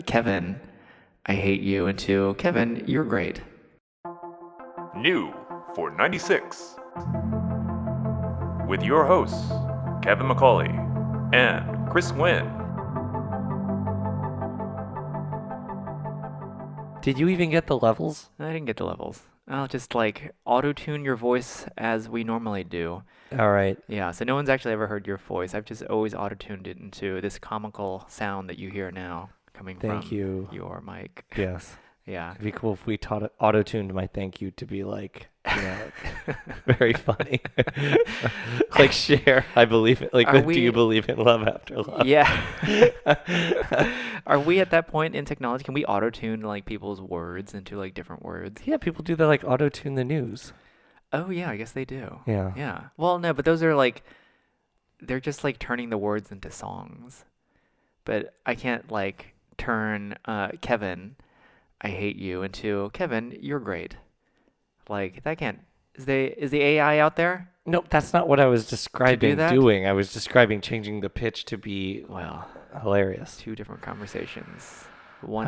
Kevin, I hate you, into Kevin, you're great. New for 96. With your hosts, Kevin McCauley and Chris Nguyen. Did you even get the levels? I didn't get the levels. I'll just like auto-tune your voice as we normally do. All right. Yeah, so no one's actually ever heard your voice. I've just always auto-tuned it into this comical sound that you hear now coming Thank from you. your mic. Yes. Yeah. It'd be cool if we auto-tuned my thank you to be like, very funny. Like Cher, I believe it. Like, do you believe in love after love? Yeah. Are we at that point in technology? Can we auto-tune like people's words into like different words? Yeah, people do that, like auto-tune the news. Oh yeah, I guess they do. Yeah. Yeah. Well, no, but those are like, they're just like turning the words into songs. But I can't like turn Kevin, I hate you, into Kevin, you're great. Like that can't. Is the AI out there? Nope, that's not what I was describing that? doing. I was describing changing the pitch to be hilarious. Two different conversations. One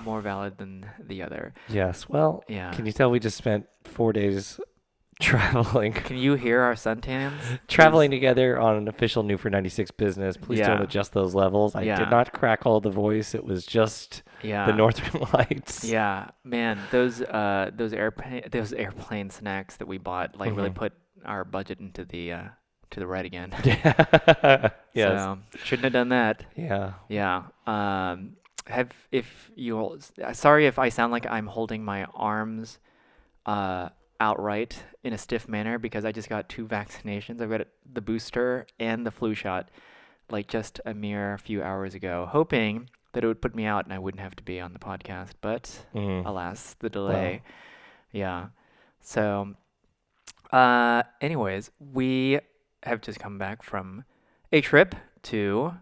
more valid than the other. Yes. Well, yeah. Can you tell we just spent 4 days traveling? Can you hear our suntans? Traveling together on an official New for 96 business. Please don't adjust those levels. I did not crackle the voice. It was just the Northern Lights. Yeah, man, those airplane snacks that we bought like really put our budget into the red again. Yeah. Yes. So, shouldn't have done that. Yeah. Yeah. Sorry if I sound like I'm holding my arms outright in a stiff manner because I just got 2 vaccinations. I've got the booster and the flu shot like just a mere few hours ago, hoping that it would put me out and I wouldn't have to be on the podcast. But alas, the delay. Wow. Yeah. So anyways, we have just come back from a trip to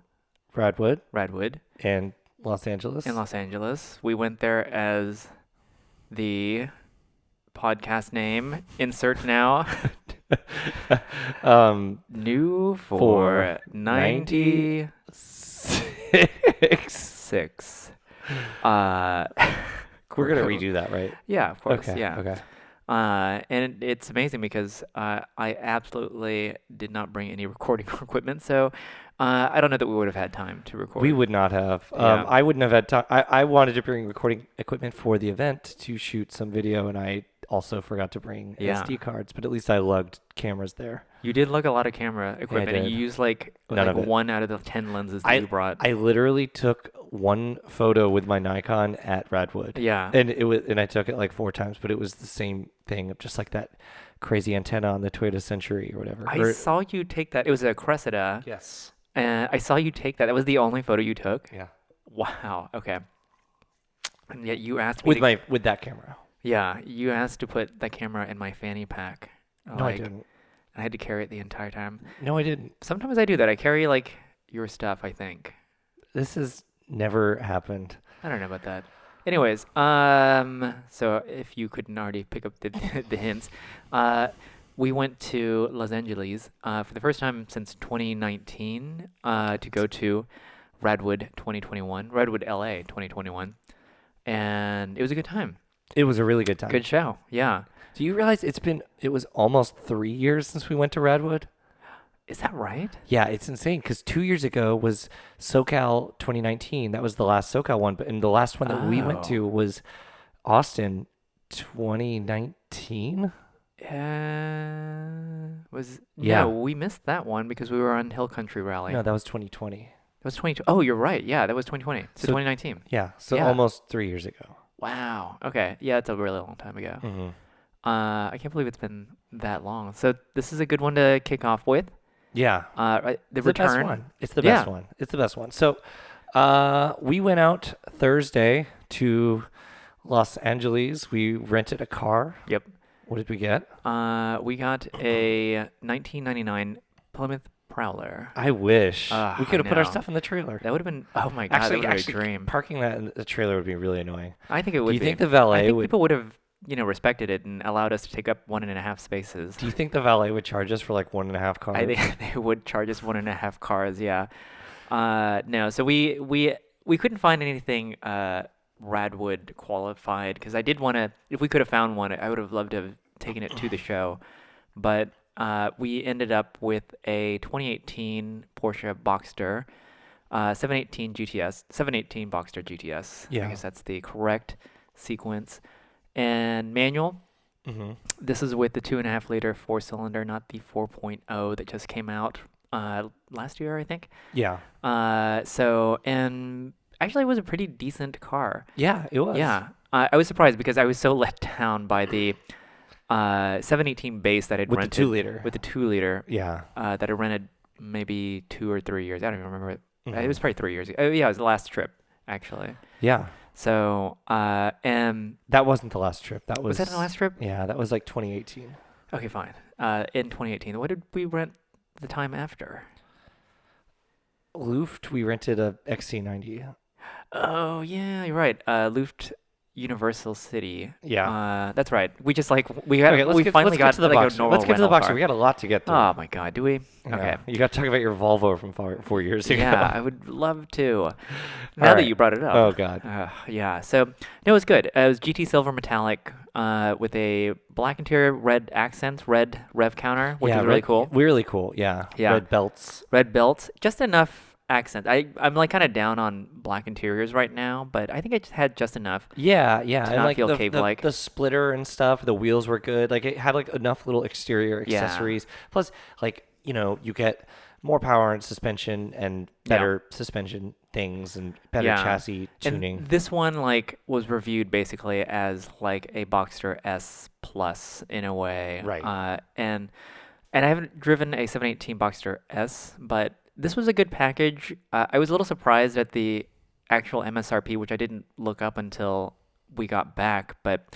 Radwood and Los Angeles. In Los Angeles. We went there as the podcast name, insert now. New for 96. We're going to redo that, right? Yeah, of course. Okay. Yeah. Okay. And it's amazing because I absolutely did not bring any recording equipment, so I don't know that we would have had time to record. We would not have. I wouldn't have had time. I wanted to bring recording equipment for the event to shoot some video, and I also forgot to bring SD cards, but at least I lugged cameras there. You did lug a lot of camera equipment, and you used like 1 out of the 10 lenses that you brought. I literally took 1 photo with my Nikon at Radwood. Yeah. And I took it like 4 times, but it was the same thing, just like that crazy antenna on the Toyota Century or whatever. I saw you take that. It was a Cressida. Yes. And I saw you take that. That was the only photo you took? Yeah. Wow. Okay. And yet you asked me with that camera. Yeah, you asked to put the camera in my fanny pack. No, I didn't. I had to carry it the entire time. No, I didn't. Sometimes I do that. I carry like your stuff, I think. This has never happened. I don't know about that. Anyways, so if you couldn't already pick up the hints, we went to Los Angeles for the first time since 2019 to go to Radwood LA 2021, and it was a good time. It was a really good time. Good show, yeah. Do you realize it was almost 3 years since we went to Radwood? Is that right? Yeah, it's insane because 2 years ago was SoCal 2019. That was the last SoCal one, and the last one that we went to was Austin 2019. No, we missed that one because we were on Hill Country Rally. No, that was 2020. That was 2020. Oh, you're right. Yeah, that was 2020. So 2019. Yeah, almost 3 years ago. Wow. Okay. Yeah, it's a really long time ago. Mm-hmm. I can't believe it's been that long. So this is a good one to kick off with. Yeah. The return. Best one. It's the best one. It's the best one. So we went out Thursday to Los Angeles. We rented a car. Yep. What did we get? We got a 1999 Plymouth Prowler. I wish we could have put our stuff in the trailer. That would have been. Oh my god, that would have been a dream. Parking that in the trailer would be really annoying. I think it would. Do you think the valet would? People would have, respected it and allowed us to take up 1.5 spaces. Do you think the valet would charge us for like 1.5 cars? I think they would charge us 1.5 cars. Yeah. No. So we we couldn't find anything Radwood qualified because I did want to. If we could have found one, I would have loved to have taken it to the show, but we ended up with a 2018 Porsche Boxster, 718 GTS, 718 Boxster GTS. Yeah. I guess that's the correct sequence. And manual. Mm-hmm. This is with the 2.5-liter 4-cylinder, not the 4.0 that just came out last year, I think. Yeah. And actually, it was a pretty decent car. Yeah, it was. Yeah. I was surprised because I was so let down by the 718 base that I'd With rented. the 2-liter. With the 2-liter. Yeah. That I rented maybe 2 or 3 years. I don't even remember it. Mm-hmm. It was probably 3 years ago. Oh, yeah, it was the last trip, actually. Yeah. So, and... That wasn't the last trip. That was... Was that the last trip? Yeah, that was like 2018. Okay, fine. In 2018. What did we rent the time after? Luft, we rented a XC90. Oh, yeah, you're right. Luft Universal City. Yeah. That's right. We just we got Okay, we finally got to the like box. a normal Let's get to the rental box. car. We got a lot to get through. Oh my God, do we? Yeah. Okay. You got to talk about your Volvo from 4 years ago. Yeah, I would love to. Now that right. you brought it up. Oh God. Yeah. So no, it was good. It was GT Silver Metallic with a black interior, red accents, red rev counter, which is really cool. Really cool. Yeah. Yeah. Red belts. Red belts, just enough accent. I'm like kind of down on black interiors right now, but I think I just had just enough. Yeah. To And not like feel the cave-like. the splitter and stuff, the wheels were good. Like it had like enough little exterior accessories. Plus, like, you get more power and suspension and better suspension things and better chassis tuning. And this one was reviewed basically as like a Boxster S Plus in a way. Right. And I haven't driven a 718 Boxster S, but this was a good package. I was a little surprised at the actual MSRP, which I didn't look up until we got back. But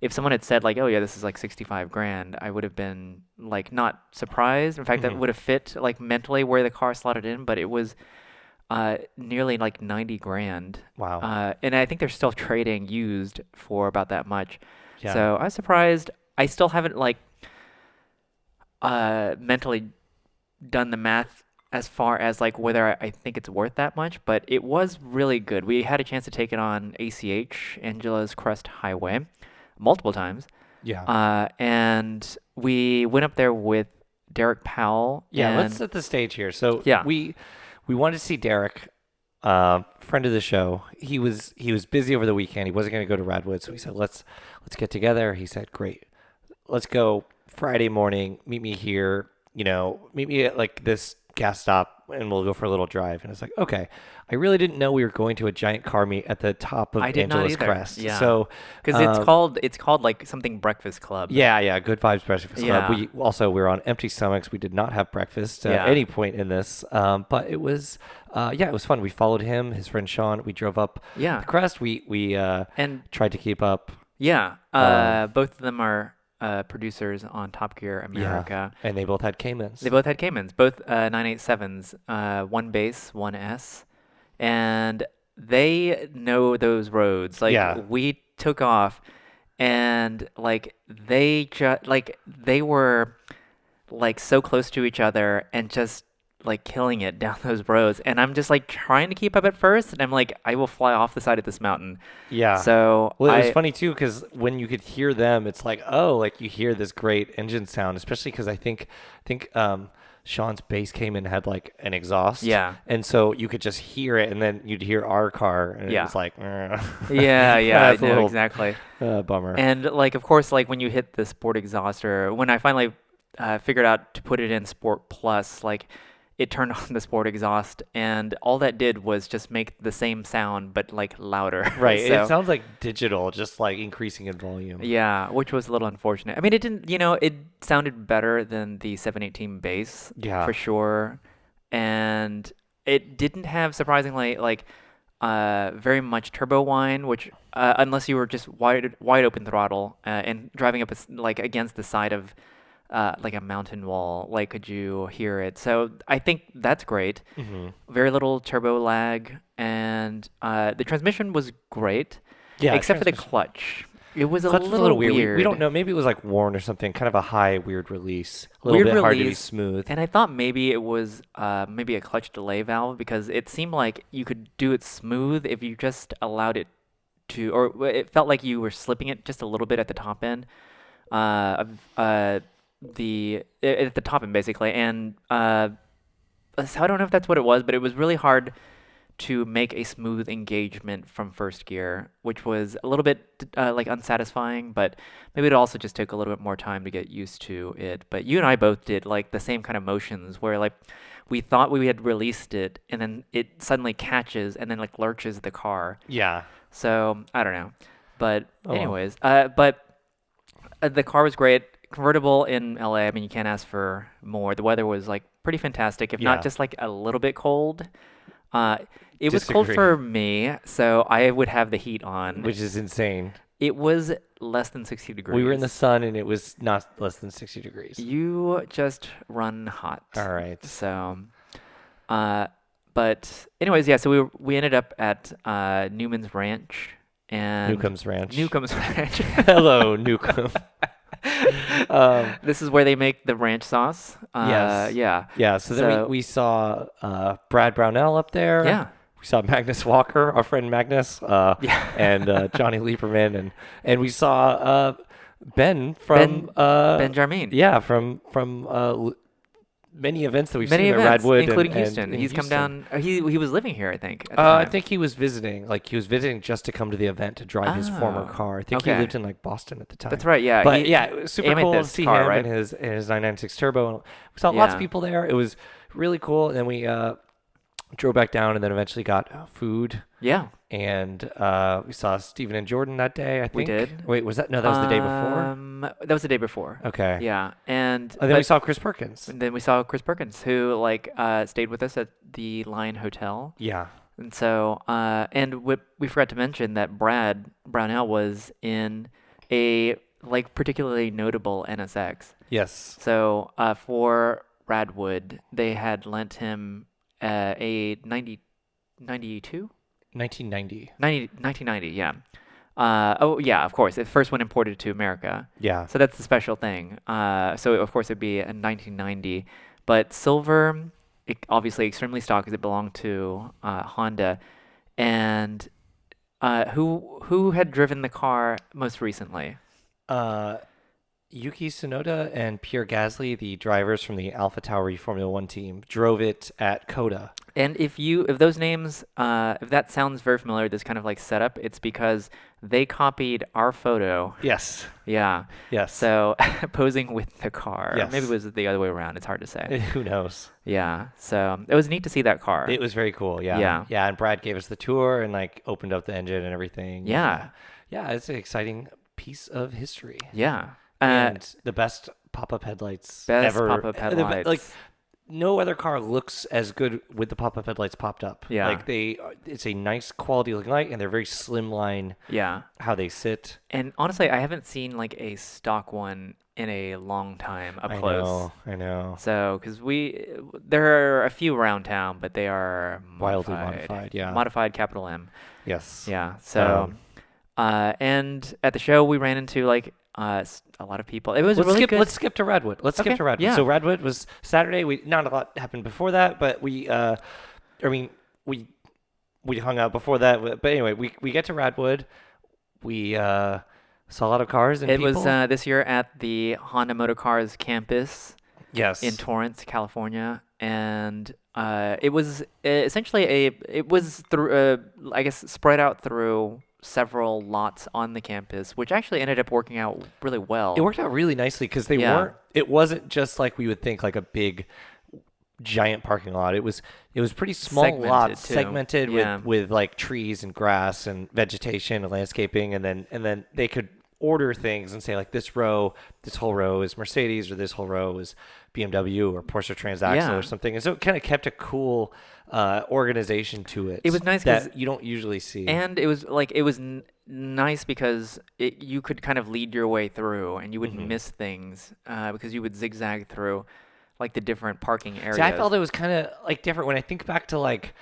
if someone had said oh yeah, this is like 65 grand, I would have been not surprised. In fact, that would have fit mentally where the car slotted in. But it was nearly 90 grand. Wow. And I think they're still trading used for about that much. Yeah. So I was surprised. I still haven't mentally done the math as far as whether I think it's worth that much, but it was really good. We had a chance to take it on ACH, Angela's Crest Highway, multiple times. Yeah. And we went up there with Derek Powell. Yeah, and let's set the stage here. So Yeah. we wanted to see Derek, friend of the show. He was busy over the weekend. He wasn't going to go to Radwood, so we said let's get together. He said, "Great, let's go Friday morning. Meet me here. Meet me at this gas stop, and we'll go for a little drive." And I was like, "Okay." I really didn't know we were going to a giant car meet at the top of I did not Angela's either. Crest. Yeah. So because it's called something Breakfast Club. Yeah, Good Vibes Breakfast Club. Yeah. We were on empty stomachs. We did not have breakfast at any point in this. But it was, it was fun. We followed him, his friend Sean. We drove up the crest. We And tried to keep up. Yeah. Both of them are producers on Top Gear America. And they both had Caymans. They both had Caymans, both 987s, one base, one S. And they know those roads. We took off, and they were so close to each other and just killing it down those roads. And I'm just trying to keep up at first, and I'm I will fly off the side of this mountain. Yeah. So it was funny too, because when you could hear them, it's you hear this great engine sound, especially because I think Sean's bass came in had an exhaust. Yeah. And so you could just hear it, and then you'd hear our car, and it was yeah, That's a little exactly. Bummer. And of course, when you hit the Sport exhaust, or when I finally figured out to put it in Sport Plus, it turned on the Sport exhaust, and all that did was just make the same sound but louder. Right. So, it sounds like digital, just increasing in volume. yeah, which was a little unfortunate. I mean, it didn't, it sounded better than the 718 bass, for sure, and it didn't have, surprisingly, very much turbo whine, which unless you were just wide open throttle and driving up against the side of a mountain wall, could you hear it? So I think that's great. Mm-hmm. Very little turbo lag, and the transmission was great, Yeah, except for the clutch. It was a Clutch was a little little weird. We don't weird. know. Maybe it was like worn or something. Kind of a high, weird release. A little Weird bit hard to be release. smooth. And I thought maybe it was maybe a clutch delay valve because it seemed like you could do it smooth if you just allowed it to, or it felt like you were slipping it just a little bit at the top end, of at the top end basically. And so I don't know if that's what it was, but it was really hard to make a smooth engagement from first gear, which was a little bit like unsatisfying, but maybe it also just took a little bit more time to get used to it. But you and I both did like the same kind of motions where like we thought we had released it and then it suddenly catches and then like lurches the car. Yeah. So I don't know. But Oh, well. anyways, the car was great. Convertible in LA, I mean, you can't ask for more. The weather was like pretty fantastic, if Yeah. not just like a little bit cold. It was cold Disagree. for me, so I would have the heat on. Which is insane. It was less than 60 degrees. We were in the sun and it was not less than 60 degrees. You just run hot. All right. So, but anyways, yeah. So we ended up at Newman's Ranch and Newcomb's Ranch. Newcomb's Ranch. Hello, Newcomb. This is where they make the ranch sauce. Yes. Yeah. Yeah, so then we saw Brad Brownell up there. Yeah. We saw Magnus Walker, our friend Magnus, Yeah. and Johnny Lieberman, and we saw Ben from Ben Jarmin. Yeah, from many events that we've Many seen events, at Radwood, including and Houston. in He's come Houston. down. He was living here, I think. At the I time. think he was visiting. Like he was visiting just to come to the event to drive his former Oh, car. I think he okay. lived in like Boston at the time. That's right. Yeah. But yeah, it was super cool to Amethyst see car, him right? and his 996 Turbo. We saw lots of Yeah. people there. It was really cool. And then we drove back down and then eventually got food. Yeah. And we saw Steven and Jordan that day, I think. We did. Wait, was that? No, that was the day before? That was the day before. Okay. Yeah. And And then we saw Chris Perkins. then we saw Chris Perkins, who like stayed with us at the Lion Hotel. Yeah. And so, and we forgot to mention that Brad Brownell was in a like particularly notable NSX. Yes. So for Radwood, they had lent him a 92? 1990. 1990, yeah. Oh, yeah, of course. It first one imported to America. Yeah. So that's the special thing. So, of course, it'd be a 1990. But silver, obviously extremely stock because it belonged to Honda. And who had driven the car most recently? Yuki Tsunoda and Pierre Gasly, the drivers from the Alpha Tauri Formula One team, drove it at Coda. And if those names, if that sounds very familiar, this kind of like setup, it's because they copied our photo. Yes. Yeah. Yes. So posing with the car. Yes. Maybe it was the other way around. It's hard to say. Who knows? Yeah. So it was neat to see that car. It was very cool. Yeah. Yeah. Yeah. And Brad gave us the tour and like opened up the engine and everything. Yeah. Yeah. It's an exciting piece of history. Yeah. And the best pop-up headlights Best ever. pop-up headlights. Like no other car looks as good with the pop-up headlights popped up. Yeah. Like it's a nice quality looking light, and they're very slimline. Yeah. How they sit. And honestly, I haven't seen like a stock one in a long time up close. I know. So, because there are a few around town, but they are Wildly modified, yeah. Modified capital M. Yes. Yeah. So, and at the show, we ran into like a lot of people. It was really good. Let's skip to Radwood. Let's skip Okay, to Radwood. yeah. So Radwood was Saturday. Not a lot happened before that, but we hung out before that. But anyway, we get to Radwood. We saw a lot of cars and It people. was this year at the Honda Motor Cars campus yes. in Torrance, California, and it was essentially it was through I guess spread out through several lots on the campus, which actually ended up working out really well. It worked out really nicely because they Yeah. weren't. It wasn't just like we would think, like a big, giant parking lot. It was pretty small Segmented, lots, too. segmented Yeah. with like trees and grass and vegetation and landscaping, and then they could order things and say like this whole row is Mercedes, or this whole row is BMW or Porsche Transaxle Yeah. or something. And so it kind of kept a cool organization to it. It was nice 'cause- that you don't usually see. And it was like nice because you could kind of lead your way through, and you wouldn't Mm-hmm. miss things because you would zigzag through like the different parking areas. See, I felt it was kind of like different when I think back to like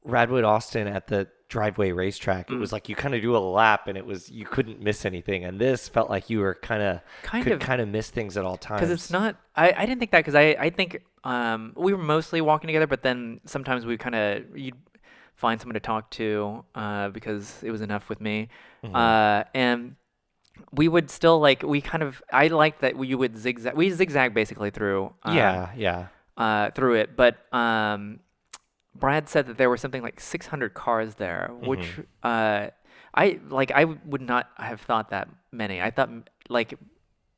Radwood Austin at the driveway racetrack. It was like you kind of do a lap, and you couldn't miss anything. And this felt like you were kind of miss things at all times. Because it's not. I didn't think that, because I think we were mostly walking together, but then sometimes you'd find someone to talk to because it was enough with me, and we would still I liked that we would zigzag. We zigzag basically through. Through it, but Brad said that there were something like 600 cars there, which I would not have thought that many. I thought like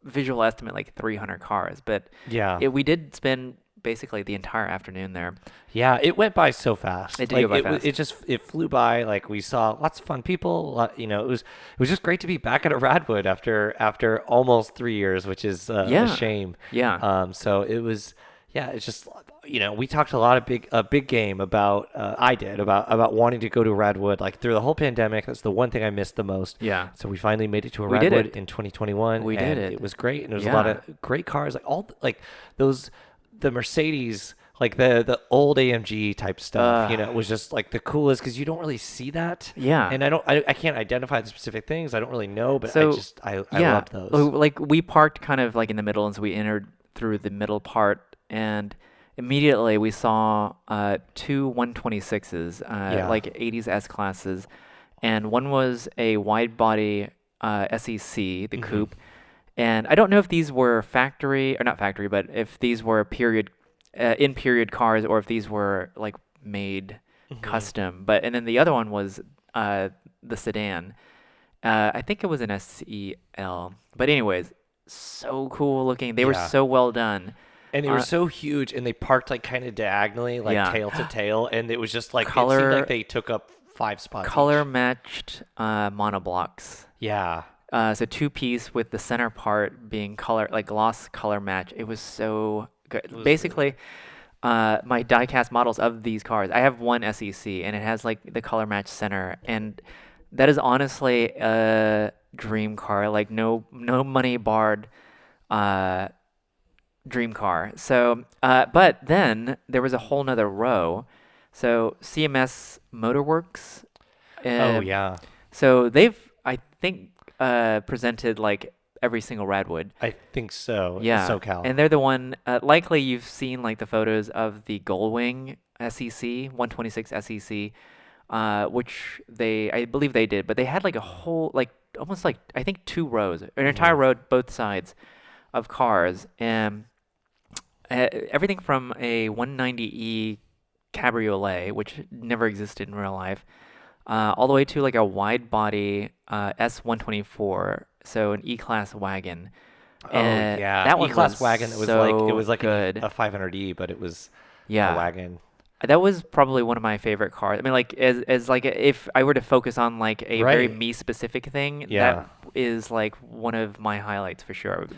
visual estimate like 300 cars, but we did spend basically the entire afternoon there. Yeah, it went by so fast. It did go by fast. It flew by. Like, we saw lots of fun people. It was just great to be back at a Radwood after almost 3 years, which is a shame. Yeah. So it was. Yeah, it's just, we talked a big game about, I did, about wanting to go to Radwood, like, through the whole pandemic. That's the one thing I missed the most. Yeah. So we finally made it to a We did Radwood it. in 2021. We did it. It was great, and there was a lot of great cars, the Mercedes, like the old AMG type stuff, was just like the coolest, because you don't really see that. Yeah. And I can't identify the specific things. I don't really know, but I loved those. Like, we parked kind of like in the middle, and so we entered through the middle part. And immediately we saw two 126s, like 80s S classes, and one was a wide body SEC, the coupe. And I don't know if these were not factory, but if these were period cars, or if these were like made custom. And then the other one was the sedan. I think it was an SEL. But anyways, so cool looking. They were so well done. And they were so huge, and they parked like kind of diagonally, like tail to tail, and it was just like, it seemed like they took up 5 spots. Color each. matched monoblocks. Yeah. So 2-piece with the center part being gloss color match. It was so good. Basically, my die-cast models of these cars, I have one SEC, and it has like the color match center, and that is honestly a dream car. Like, no money barred. Dream car. So, but then there was a whole nother row. So CMS Motorworks. Oh yeah. So they've, I think, presented like every single Radwood. I think so. Yeah. SoCal. And they're the one. Likely you've seen like the photos of the Gullwing SEC 126 SEC, which I believe they did. But they had like a whole, like almost like, I think 2 rows, an entire row both sides of cars, and everything from a 190E cabriolet, which never existed in real life, all the way to like a wide body S124, so an E-Class wagon. And that one E-Class was wagon. It was so it was like good. a 500E, but it was a wagon. That was probably one of my favorite cars. I mean, like, as like, if I were to focus on like a very me specific thing, that is like one of my highlights for sure.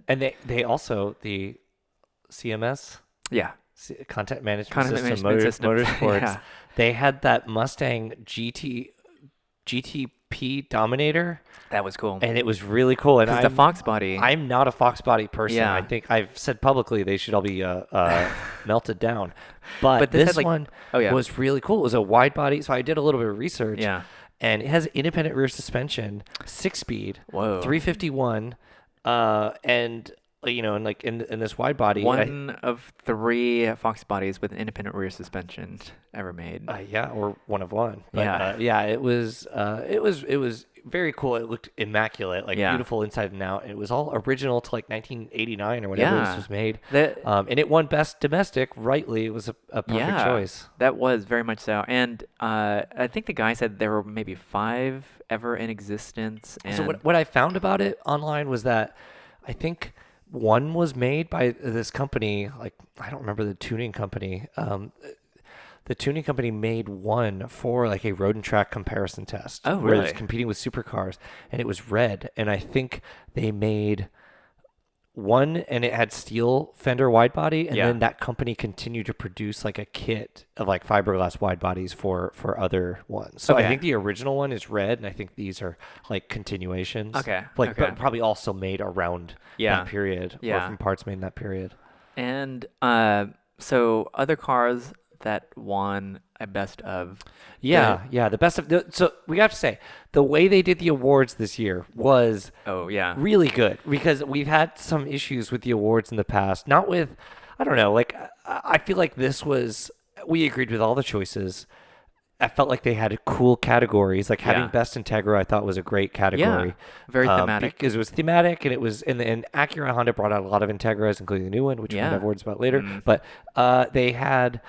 And they also, the CMS, content management system, motorsports. They had that Mustang GTP Dominator. That was cool, and it was really cool. And it's a Fox body. I'm not a Fox body person. I think I've said publicly they should all be melted down. But this one was really cool. It was a wide body, so I did a little bit of research. Yeah, and it has independent rear suspension, 6-speed, 351, and and like in this wide body, one of 3 Fox bodies with an independent rear suspension ever made. Or one of one. But, it was very cool. It looked immaculate, like beautiful inside and out. And it was all original to like 1989 or whatever this was made. And it won Best Domestic. Rightly, it was a perfect choice. That was very much so. And I think the guy said there were maybe 5 ever in existence. And so what I found about it online was that I think one was made by this company, like, I don't remember the tuning company. The tuning company made one for like a road and track comparison test. Oh, where really? it was competing with supercars, and it was red. And I think they made one, and it had steel fender wide body, and then that company continued to produce like a kit of like fiberglass wide bodies for other ones. So I think the original one is red, and I think these are like continuations. But probably also made around that period, or from parts made in that period. And so other cars that won a best of. Yeah. The best of so we have to say the way they did the awards this year was Oh yeah. really good because we've had some issues with the awards in the past. Not with, I don't know, like I feel like we agreed with all the choices. I felt like they had cool categories. Like having Yeah. Best Integra, I thought was a great category. Very thematic. Because it was thematic and it was, and Acura and Honda brought out a lot of Integras, including the new one, which we're going to Yeah. have words about later. Mm. But they had,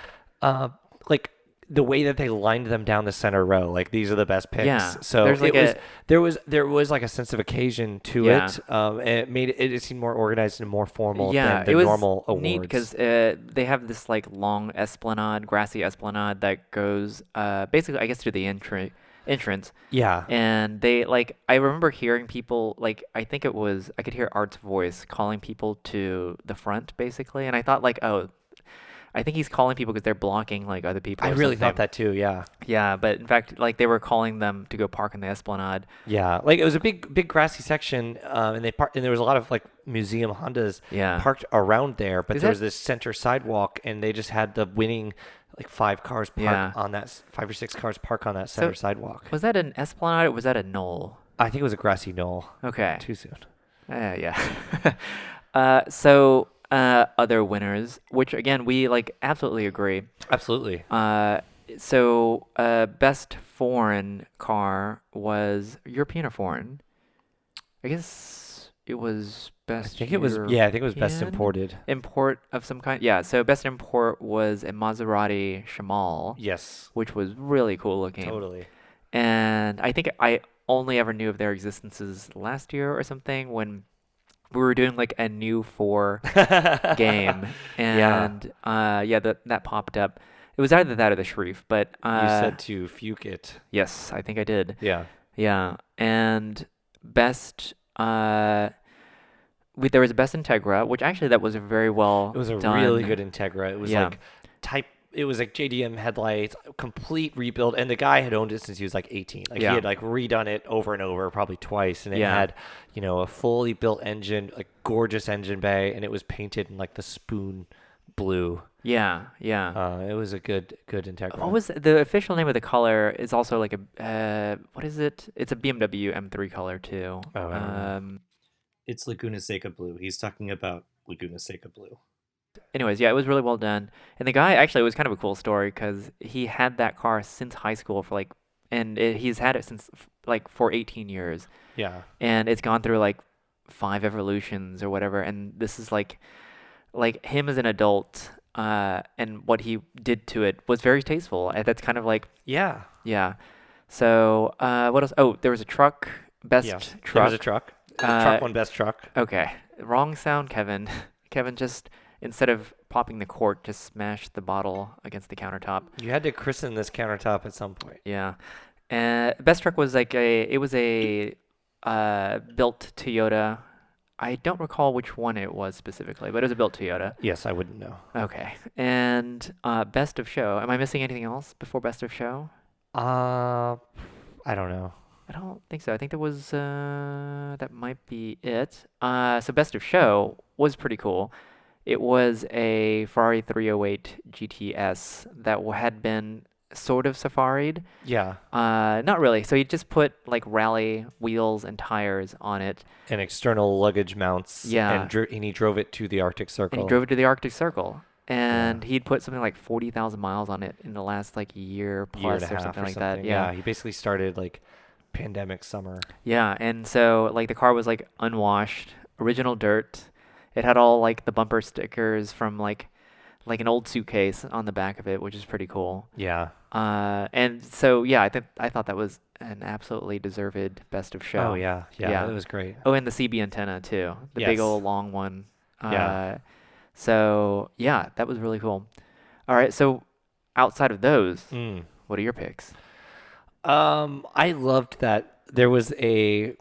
like, the way that they lined them down the center row, like these are the best picks. Yeah. So There's like there was like a sense of occasion to Yeah. it, and it made it seem more organized and more formal Yeah, than the it was normal awards. neat because they have this like long esplanade, grassy esplanade that goes basically, I guess, to the entrance. Yeah. And they like, I remember hearing people like, I think it was, I could hear Art's voice calling people to the front basically, and I thought like, oh, I think he's calling people because they're blocking like other people. I or really something. thought that too. Yeah. Yeah, but in fact, like they were calling them to go park in the esplanade. Yeah, like it was a big grassy section, and and there was a lot of like museum Hondas Yeah. parked around there, but Is there that- was this center sidewalk, and they just had the winning like 5 cars park Yeah. on that 5 or 6 cars park on that center sidewalk. Was that an esplanade or was that a knoll? I think it was a grassy knoll. Okay. Too soon. Yeah. Other winners, which again we like absolutely agree. Absolutely. Best foreign car was European or foreign? I guess it was best. I think it was best European? imported. Import of some kind. Yeah. So best import was a Maserati Shamal, Yes. which was really cool looking. Totally. And I think I only ever knew of their existences last year or something when we were doing like a new 4 game, and that popped up. It was either that or the Shreve, but You said to fuke it. yes, I think I did. Yeah. Yeah, and best there was a best Integra, which actually that was very well It was a done. really good Integra. It was Yeah. it was like JDM headlights, complete rebuild, and the guy had owned it since he was like 18. Like Yeah. he had like redone it over and over, probably twice, and it Yeah. had, a fully built engine, like gorgeous engine bay, and it was painted in like the spoon blue. Yeah. It was a good Integra. What was the official name of the color? Is also like a what is it? It's a BMW M3 color too. Oh, I don't know. It's Laguna Seca Blue. He's talking about Laguna Seca Blue. Anyways, yeah, it was really well done. And the guy, actually, it was kind of a cool story because he had that car since high school for like, he's had it since like for 18 years. Yeah. And it's gone through like 5 evolutions or whatever. And this is like him as an adult, and what he did to it was very tasteful. And that's kind of like, Yeah. yeah. So, what else? Oh, there was a truck, best Yeah. truck. There was a truck. Truck won best truck. Okay, wrong sound, Kevin. Kevin just, instead of popping the cork, just smashed the bottle against the countertop. You had to christen this countertop at some point. Yeah. Best truck was like it was a built Toyota. I don't recall which one it was specifically, but it was a built Toyota. Yes, I wouldn't know. Okay. And best of show. Am I missing anything else before best of show? I don't know. I don't think so. I think there was that might be it. So best of show was pretty cool. It was a Ferrari 308 GTS that had been sort of safaried. Yeah. Not really. So he just put like rally wheels and tires on it, And external luggage mounts. Yeah. And he drove it to the Arctic Circle. and he drove it to the Arctic Circle. And he'd put something like 40,000 miles on it in the last like year plus year and a or half something or like something. that. Yeah. He basically started like pandemic summer. Yeah, and so like the car was like unwashed, original dirt. It had all like the bumper stickers from like an old suitcase on the back of it, which is pretty cool. Yeah. And so yeah, I thought that was an absolutely deserved best of show. Oh yeah. Yeah. It was great. Oh, and the CB antenna too, the big Yes. old long one. Yeah. So yeah, that was really cool. All right, so outside of those, Mm. what are your picks? I loved that there was a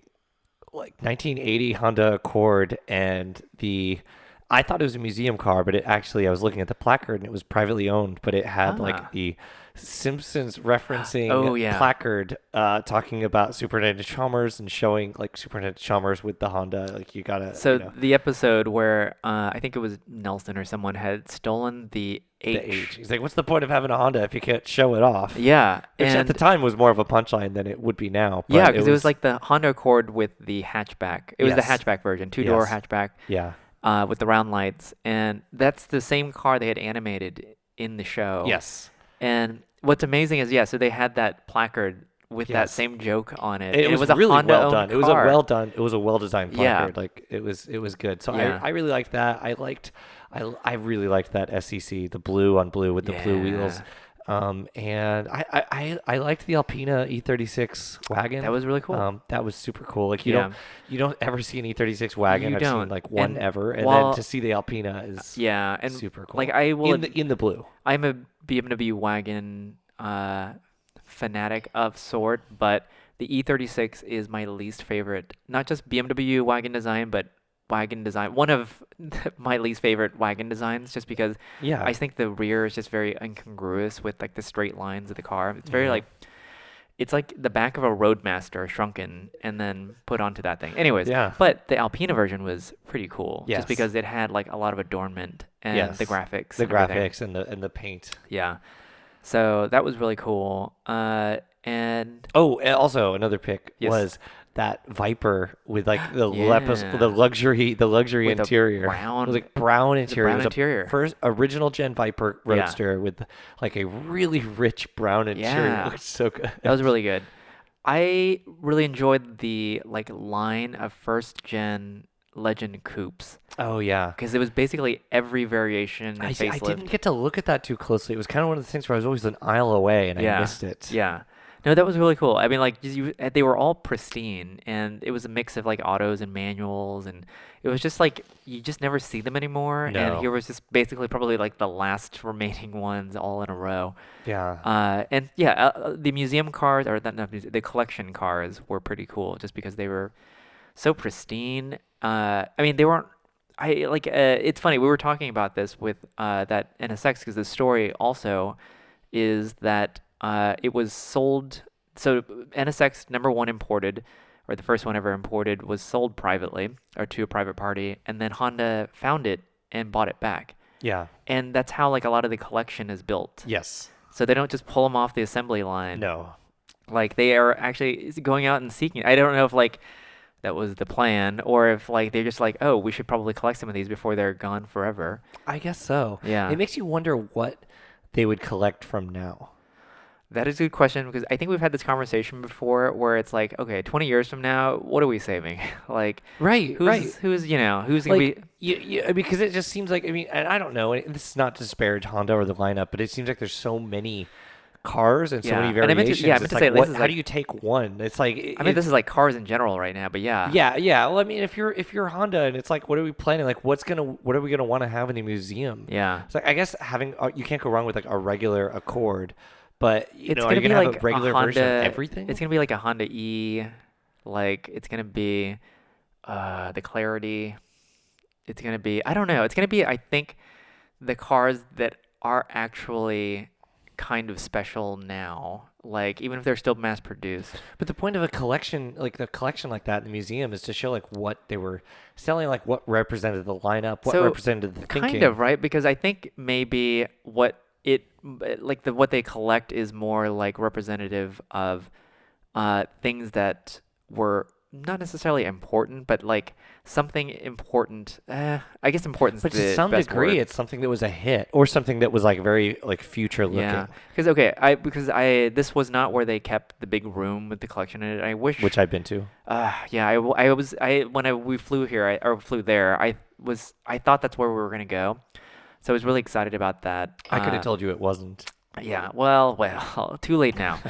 like 1980 Honda Accord, and I thought it was a museum car, but I was looking at the placard and it was privately owned, but it had Ah. like the Simpsons referencing Oh, yeah. placard talking about Superintendent Chalmers and showing like Superintendent Chalmers with the Honda. Like you gotta. So you know. the episode where I think it was Nelson or someone had stolen the H. He's like, what's the point of having a Honda if you can't show it off? Yeah, Which at and the time was more of a punchline than it would be now. But yeah, because it was like the Honda Accord with the hatchback. It was the Yes. hatchback version, two-door Yes. hatchback yeah. with the round lights, and that's the same car they had animated in the show. Yes. And what's amazing is, so they had that placard with that Yes. same joke on it. It and was it was really a Honda well done. car. It was a well done. It was a well designed Yeah. placard. Like it was good. So Yeah. I really liked that. I really liked that SEC, the blue on blue with the blue wheels. And I liked the Alpina E36 wagon. That was really cool. That was super cool. Like you Yeah. don't ever see an E36 wagon. You I've don't. seen like one And ever, and while- then to see the Alpina is Yeah, and super cool. like I will, in the blue. I'm a BMW wagon fanatic of sort, but the E36 is my least favorite. Not just BMW wagon design, but wagon design. One of my least favorite wagon designs, just because Yeah. I think the rear is just very incongruous with like the straight lines of the car. It's very like, it's like the back of a Roadmaster shrunken and then put onto that thing. Anyways, Yeah. but the Alpina version was pretty cool, Yes. just because it had like a lot of adornment and Yes. the graphics. the and everything. graphics and the paint. Yeah. So that was really cool. And Oh, and also another pick Yes. was that Viper with like the Yeah. the luxury With a interior. brown- it was like brown interior. brown It was interior. A first original gen Viper Yeah. Roadster with like a really rich brown interior. Yeah. It looked so good. that was really good. I really enjoyed the like line of first gen Legend coupes, Oh yeah. because it was basically every variation and I facelift. didn't get to look at that too closely. It was kind of one of the things where I was always an aisle away and I missed it. Yeah. No, that was really cool. I mean, like, they were all pristine, and it was a mix of like autos and manuals, and it was just like you just never see them anymore. No. And here was just basically probably like the last remaining ones all in a row. Yeah. And the museum cars, or not the collection cars, were pretty cool, just because they were so pristine. I mean, they weren't. It's funny. We were talking about this with that NSX, because the story also is that it was sold. So NSX #1 imported, or the first one ever imported, was sold privately or to a private party, and then Honda found it and bought it back. Yeah. And that's how like a lot of the collection is built. Yes. So they don't just pull them off the assembly line. No. Like they are actually going out and seeking. I don't know if like that was the plan, or if like they're just like, oh, we should probably collect some of these before they're gone forever. I guess so. Yeah. It makes you wonder what they would collect from now. That is a good question, because I think we've had this conversation before where it's like, okay, 20 years from now, what are we saving? Like, Right. who's who's going to be Like, because it just seems like, I mean, and I don't know, and this is not to disparage Honda or the lineup, but it seems like there's so many cars and so Yeah. many And I meant to- variations. I meant It's to like, say, this what, is how like- do you take one? It's like, I mean, this is like cars in general right now, but yeah. yeah. Well, I mean, if you're Honda and it's like, what are we planning? Like, what are we gonna want to have in a museum? Yeah. It's like, I guess you can't go wrong with like a regular Accord, but It's are you be gonna have like a regular version of Honda- everything? It's going to be like a Honda E. Like, it's going to be the Clarity. It's going to be, I don't know. It's going to be, I think, the cars that are actually kind of special now. Like, even if they're still mass produced. But the point of a collection, like the collection like that in the museum, is to show like what they were selling, like what represented the lineup, what So, represented the thinking. Kind of, right? Because I think maybe what they collect is more like representative of things that were not necessarily important, but like something important. I guess importance. But the to some best degree, word. it's something that was a hit or something that was like very like future looking. Yeah, because this was not where they kept the big room with the collection in it. I wish. Which I've been to. We flew here or flew there. I thought that's where we were gonna go, so I was really excited about that. I could have told you it wasn't. Yeah, well, too late now.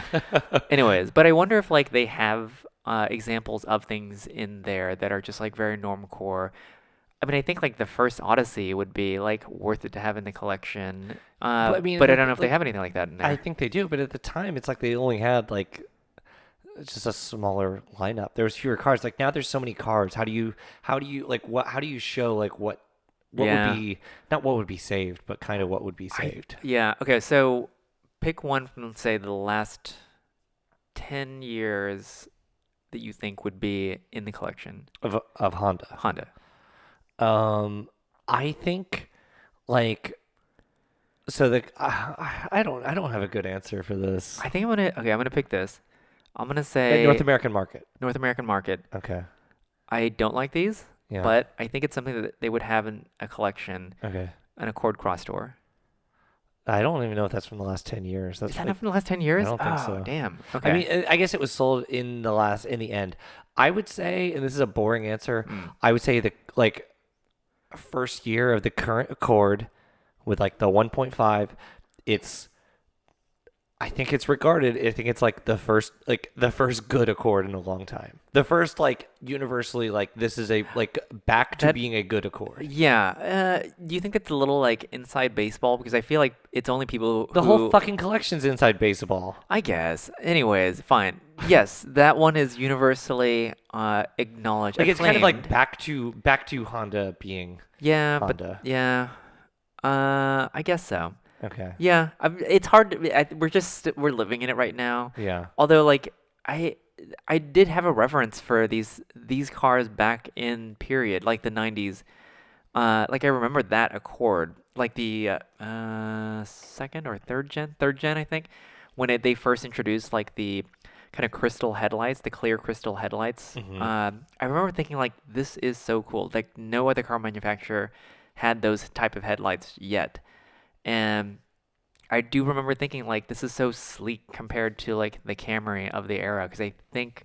Anyways, but I wonder if like they have examples of things in there that are just like very normcore. I mean, I think like the first Odyssey would be like worth it to have in the collection. I mean, but I don't know if like, they have anything like that in there. I think they do, but at the time, it's like they only had like just a smaller lineup. There was fewer cars. Like now, there's so many cars. How do you like what? How do you show like what Yeah. would be not what would be saved, but kind of what would be saved? Yeah. Okay. So pick one from, say, the last 10 years that you think would be in the collection. Of Honda. Honda. I think like So I don't have a good answer for this. I think I'm gonna pick this. I'm gonna The say North American market. North American market. Okay. I don't like these, Yeah. but I think it's something that they would have in a collection, Okay. an Accord cross door. I don't even know if that's from the last 10 years. That's Is that like, up in the last 10 years? don't think Oh, so. damn. Okay. I mean, I guess it was sold in the end. I would say, and this is a boring answer, I would say the like first year of the current Accord with like the 1.5, it's I think it's regarded. I think it's like the first good Accord in a long time. The first like universally like this is a like back to being a good Accord. Yeah. Do you think it's a little like inside baseball? Because I feel like it's only people The who... whole fucking collection's inside baseball. I guess. Anyways, fine. Yes, that one is universally acknowledged. Like it's kind of like acclaimed. back to Honda being Yeah, Honda. but yeah. I guess so. Okay. Yeah, it's hard. We're living in it right now. Yeah. Although, like, I did have a reference for these cars back in period, like the 90s. Like I remember that Accord, like the second or third gen, I think, when they first introduced like the kind of crystal headlights, the clear crystal headlights. I remember thinking like, this is so cool. Like no other car manufacturer had those type of headlights yet. And I do remember thinking like, this is so sleek compared to like the Camry of the era, because I think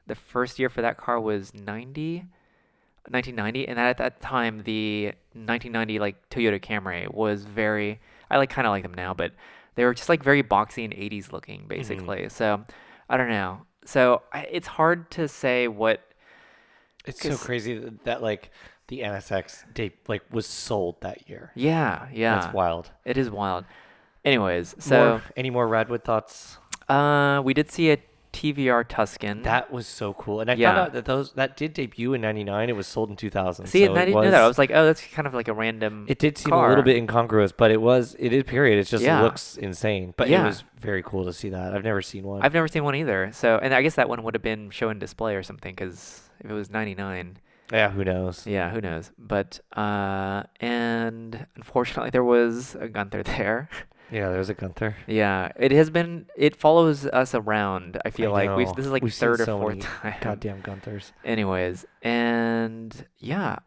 the first year for that car was 1990, and at that time the 1990 like Toyota Camry was very, I like kind of like them now, but they were just like very boxy and 80s looking basically. So I don't know. So it's hard to say what. It's so crazy that like the NSX was sold that year. Yeah, That's wild. It is wild. Anyways, so Any more Radwood thoughts? we did see a TVR Tuscan. That was so cool, and I Yeah. found out that that did debut in '99. It was sold in 2000. See, so and I didn't know that. I was like, oh, that's kind of like a random. It did seem car. a little bit incongruous, but it is period. It just Yeah. looks insane. But Yeah. it was very cool to see that. I've never seen one. I've never seen one either. So, and I guess that one would have been show and display or something, because if it was 99. Yeah, who knows? Yeah, who knows? But and unfortunately, there was a Gunther there. Yeah, there's a Gunther. Yeah, it follows us around. I feel I like know. this is like We've seen third or so fourth many time. Goddamn Gunthers. Anyways, and yeah,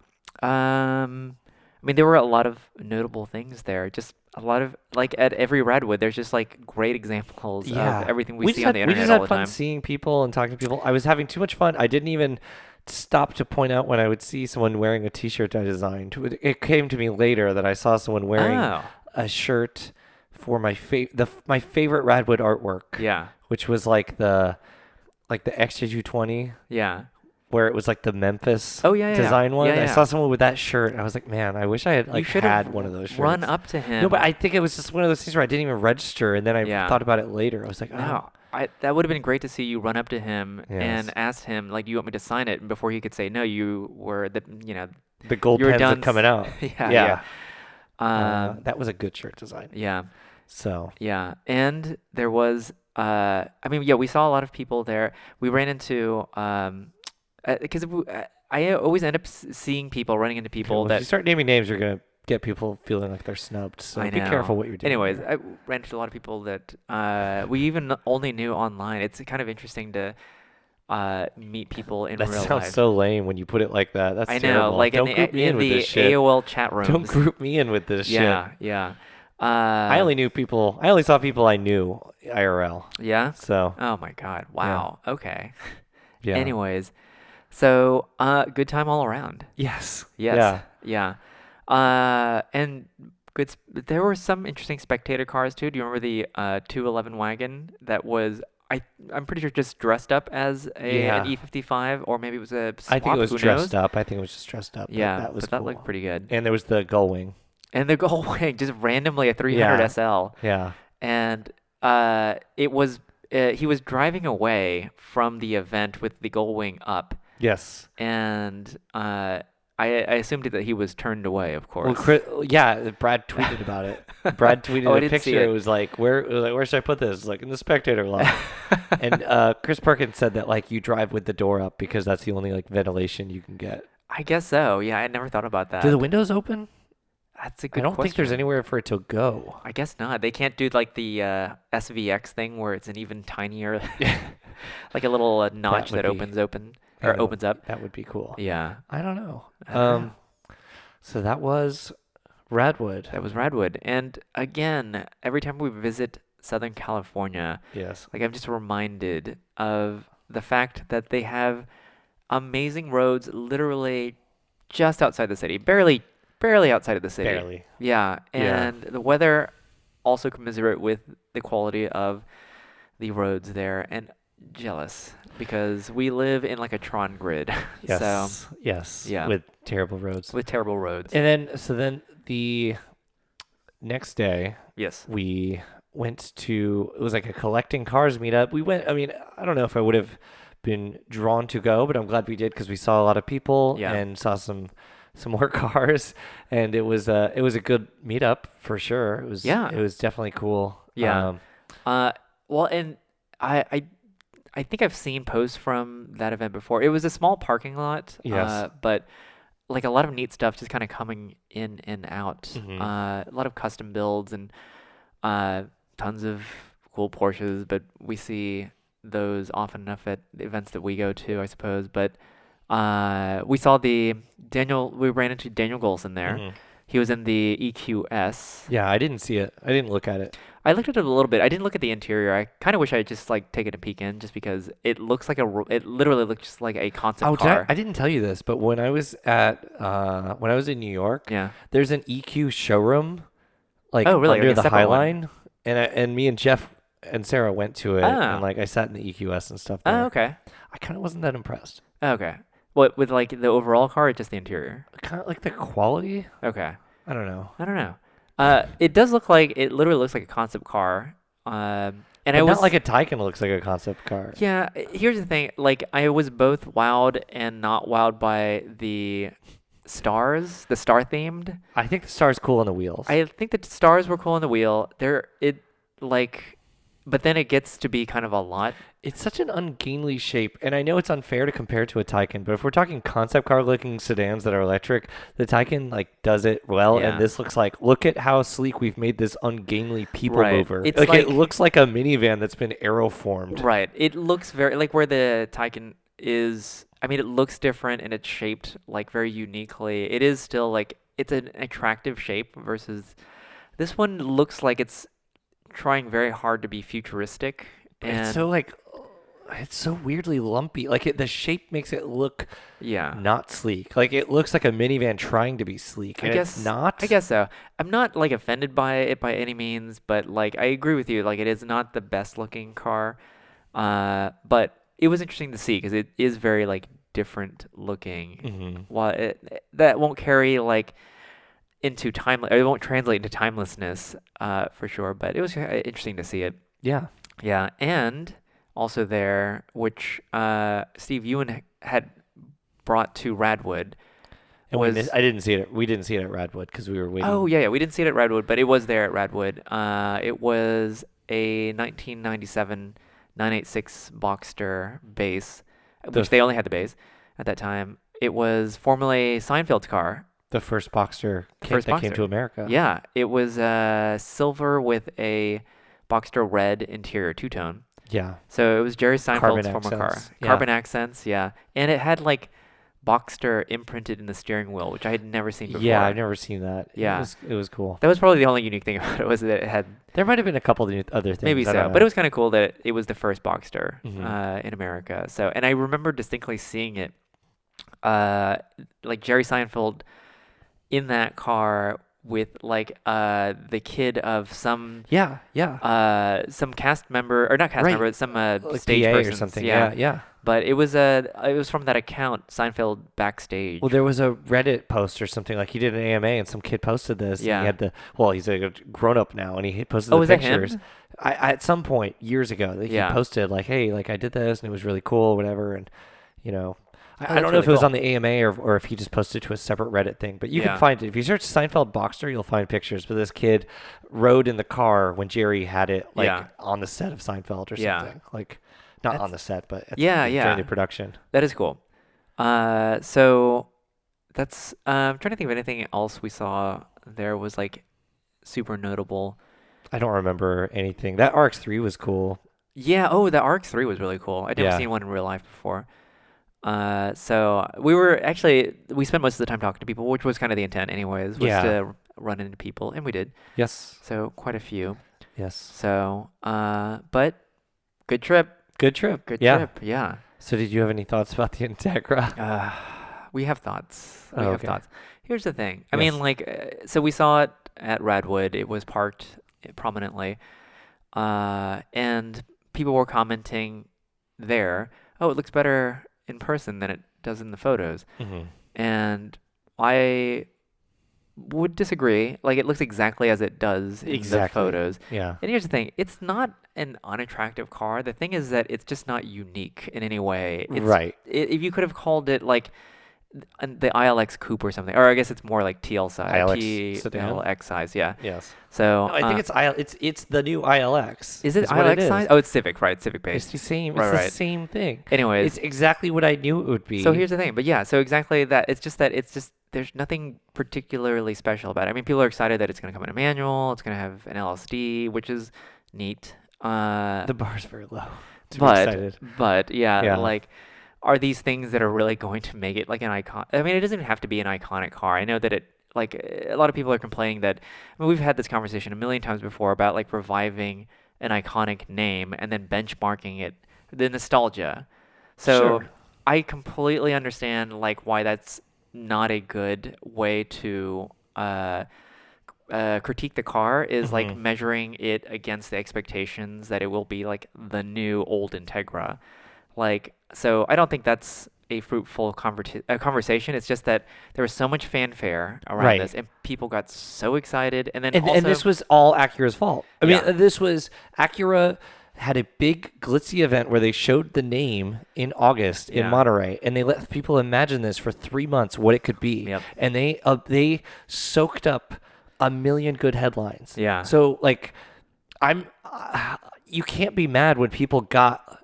I mean, there were a lot of notable things there. Just a lot of like at every Radwood, there's just like great examples of everything we see on the We internet just all had the fun time. seeing people and talking to people. I was having too much fun. I didn't even stop to point out when I would see someone wearing a T-shirt I designed. It came to me later that I saw someone wearing a shirt for my my favorite Radwood artwork. Yeah, Which was like the XJ220, yeah. where it was like the Memphis Yeah. design one. Yeah, I saw someone with that shirt, and I was like, man, I wish I had You should have had one of those shirts. Run up to him. No, but I think it was just one of those things where I didn't even register, and then I Yeah. thought about it later. I was like, oh. No, that would have been great to see you run up to him Yes. and ask him, like, do you want me to sign it? And before he could say no, you were the gold you were pens done are coming out. yeah. That was a good shirt design. Yeah. So Yeah, and there was, I mean, yeah, we saw a lot of people there. We ran into, because I always end up seeing people running into people if that. you start naming names, you're gonna get people feeling like they're snubbed. So I be know. careful what you're doing. Anyways, here. I ran into a lot of people that we even only knew online. It's kind of interesting to meet people in that real sounds life. so lame when you put it like that. That's I know, terrible. like Don't in group me in with the this shit. AOL chat rooms. Don't group me in with this Yeah, shit. yeah. I only saw people I knew IRL. Yeah. So Oh my God! Wow. Okay. yeah. Anyways, so good time all around. Yes. Yes. Yeah. And there were some interesting spectator cars too. Do you remember the 211 wagon that was? I'm pretty sure just dressed up as an E55, or maybe it was a swap. I think it was who dressed knows? up. I think it was just dressed up. Yeah, that was but that cool. looked pretty good. And there was the gull wing. And the whole wing, just randomly a 300 Yeah. SL. Yeah. And it was he was driving away from the event with the gull wing up, Yes. and I assumed that he was turned away, of course. Well, Brad tweeted about it. Brad tweeted I a didn't see picture. it. It was like, where should I put this? Like in the spectator lot. And Chris Perkins said that like you drive with the door up because that's the only like ventilation you can get. I guess so. Yeah, I never thought about that. Do the windows open? That's a I good don't think there's question. anywhere for it to go. I guess not. They can't do like the SVX thing where it's an even tinier, like a little notch would that be or opens up. that would be cool. Yeah. I don't know. I don't know. So that was Radwood. That was Radwood. And again, every time we visit Southern California, Yes. like I'm just reminded of the fact that they have amazing roads literally just outside the city, barely outside of the city. Barely. Yeah, Yeah. and the weather also commiserate with the quality of the roads there, and jealous because we live in like a Tron grid. Yes. So Yes. yeah. With terrible roads. with terrible roads. And then the next day Yes. we went to, it was like a collecting cars meetup. We went, I mean, I don't know if I would have been drawn to go, but I'm glad we did because we saw a lot of people Yeah. and saw some more cars, and it was a good meetup for sure. It was Yeah. it was definitely cool. Yeah. Well, and I think I've seen posts from that event before. It was a small parking lot. Yes. But like a lot of neat stuff just kind of coming in and out. Mhm. A lot of custom builds and tons of cool Porsches, but we see those often enough at the events that we go to, I suppose. But we saw we ran into Daniel Golson there. Mhm. He was in the EQS. Yeah, I didn't see it. I didn't look at it. I looked at it a little bit. I didn't look at the interior. I kind of wish I had just like taken a peek in, just because it looks like it literally looks just like a concept Oh, car. I didn't tell you this, but when I was in New York, Yeah. there's an EQ showroom, like Oh, really? under Like a the separate High one? Line, and me and Jeff and Sarah went to it, Oh. and like I sat in the EQS and stuff there. Oh, okay. I kind of wasn't that impressed. Okay. What, with like the overall car or just the interior? Kind of like the quality. Okay. I don't know. I don't know. It does look like it literally looks like a concept car. And But I was not like a Taycan looks like a concept car. Yeah, here's the thing. Like I was both wowed and not wowed by the stars, the star themed. I think the star's cool on the wheels. I think the stars were cool on the wheel. But then it gets to be kind of a lot. It's such an ungainly shape, and I know it's unfair to compare to a Taycan, but if we're talking concept car looking sedans that are electric, the Taycan like does it well, Yeah. and this looks like, look at how sleek we've made this ungainly people Right. mover. It's Like, it like- looks like a minivan that's been aeroformed. Right. It looks very like where the Taycan is. I mean, it looks different and it's shaped like very uniquely. It is still like it's an attractive shape versus this one looks like it's trying very hard to be futuristic. And It's so like, it's so weirdly lumpy. Like the shape makes it look yeah. not sleek. Like it looks like a minivan trying to be sleek. I And guess it's not. I guess so. I'm not like offended by it by any means, but like I agree with you. Like it is not the best looking car, but it was interesting to see because it is very like different looking. Mhm. While that won't carry like into it won't translate into timelessness for sure. But it was interesting to see it. Yeah. Yeah, and also there, which Steve Ewan had brought to Radwood. And was I didn't see it. We didn't see it at Radwood because we were waiting. Oh yeah, we didn't see it at Radwood, but it was there at Radwood. It was a 1997 986 Boxster base, which they only had the base at that time. It was formerly Seinfeld's car. The first Boxster first that came Boxster. to America. Yeah, it was silver with a Boxster red interior, two-tone. Yeah. So it was Jerry Seinfeld's Carbon former car. accents, yeah. Carbon accents, yeah. And it had like Boxster imprinted in the steering wheel, which I had never seen before. Yeah, I've never seen that. Yeah. It was cool. That was probably the only unique thing about it was that it had There might have been a couple of other things. maybe I don't so, know. but it was kind of cool that it was the first Boxster Mhm. in America. So, and I remember distinctly seeing it, like Jerry Seinfeld in that car with like the kid of some Yeah. cast member or not cast Right. member, some Like stage PA person or something. Yeah. But it was from that account Seinfeld backstage. Well, there was a Reddit post or something, like he did an AMA and some kid posted this. And Yeah. he had he's a grown up now, and he posted Oh, the is that him? pictures. I at some point years ago, he Yeah. posted like, hey, like I did this and it was really cool, whatever. And you know, I that's don't know if it really was cool. on the AMA or if he just posted to a separate Reddit thing, but you Yeah. can find it. If you search Seinfeld Boxster, you'll find pictures. But this kid rode in the car when Jerry had it like Yeah. on the set of Seinfeld or Yeah. something. Like not on the set, but Yeah, during the production. That is cool. So that's I'm trying to think of anything else we saw there was like super notable. I don't remember anything. That RX-3 was cool. Yeah, oh, the RX-3 was really cool. I'd never Yeah. seen one in real life before. So we spent most of the time talking to people, which was kind of the intent anyways, was Yeah. to run into people, and we did. Yes. So quite a few. Yes. So, but good trip. Good trip. Good Yeah. trip. Yeah. So did you have any thoughts about the Integra? We have thoughts. We Oh, have okay. thoughts. Here's the thing. I Yes. mean, like, so we saw it at Radwood. It was parked prominently, and people were commenting there, "Oh, it looks better in person than it does in the photos." Mm-hmm. And I would disagree. Like, it looks exactly as it does in the Exactly. photos. Yeah. And here's the thing. It's not an unattractive car. The thing is that it's just not unique in any way. It's, Right. If you could have called it, like, the ILX Coupe or something, or I guess it's more like TL size. ILX sedan? TLX size, yeah. Yes. So, No, I think it's the new ILX. is it what ILX size? Oh, it's Civic, right? Civic It's base. the same. Right, It's the right. same thing. Anyways, It's exactly what I knew it would be. so here's the thing. But yeah, so exactly that. It's just there's nothing particularly special about it. I mean, people are excited that it's going to come in a manual. It's going to have an LSD, which is neat. The bar's very low. To be excited. But yeah, Yeah. like, are these things that are really going to make it like an icon? I mean, it doesn't have to be an iconic car. I know that like, a lot of people are complaining that, I mean, we've had this conversation a million times before about like reviving an iconic name and then benchmarking it, the nostalgia. So Sure. I completely understand like why that's not a good way to critique the car, is like Mhm. measuring it against the expectations that it will be like the new old Integra. Like, so I don't think that's a fruitful conversation. It's just that there was so much fanfare around Right. this, and people got so excited. And then And this was all Acura's fault. I mean, Yeah. this was Acura had a big glitzy event where they showed the name in August in Yeah. Monterey, and they let people imagine this for 3 months what it could be. Yep. And they soaked up a million good headlines. Yeah. So like, you can't be mad when people got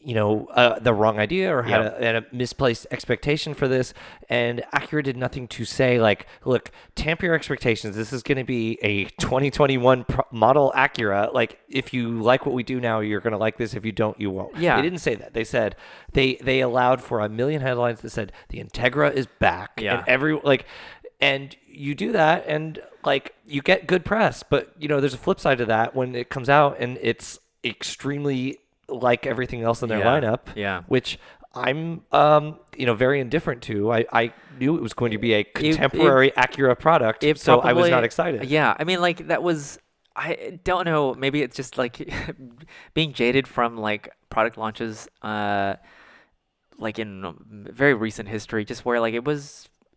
the wrong idea or had, Yep. had a misplaced expectation for this, and Acura did nothing to say like, look, tamper your expectations. This is going to be a 2021 model Acura. Like, if you like what we do now, you're going to like this. If you don't, you won't. Yeah. They didn't say that. They said they allowed for a million headlines that said the Integra is back. Yeah. And you do that, and like, you get good press, but there's a flip side to that when it comes out and it's extremely like everything else in their Yeah. lineup, Yeah. which I'm very indifferent to. I knew it was going to be a contemporary Acura product, so I was not excited. Yeah, I mean, like, that was, I don't know, maybe it's just like being jaded from like product launches, like in very recent history, just where like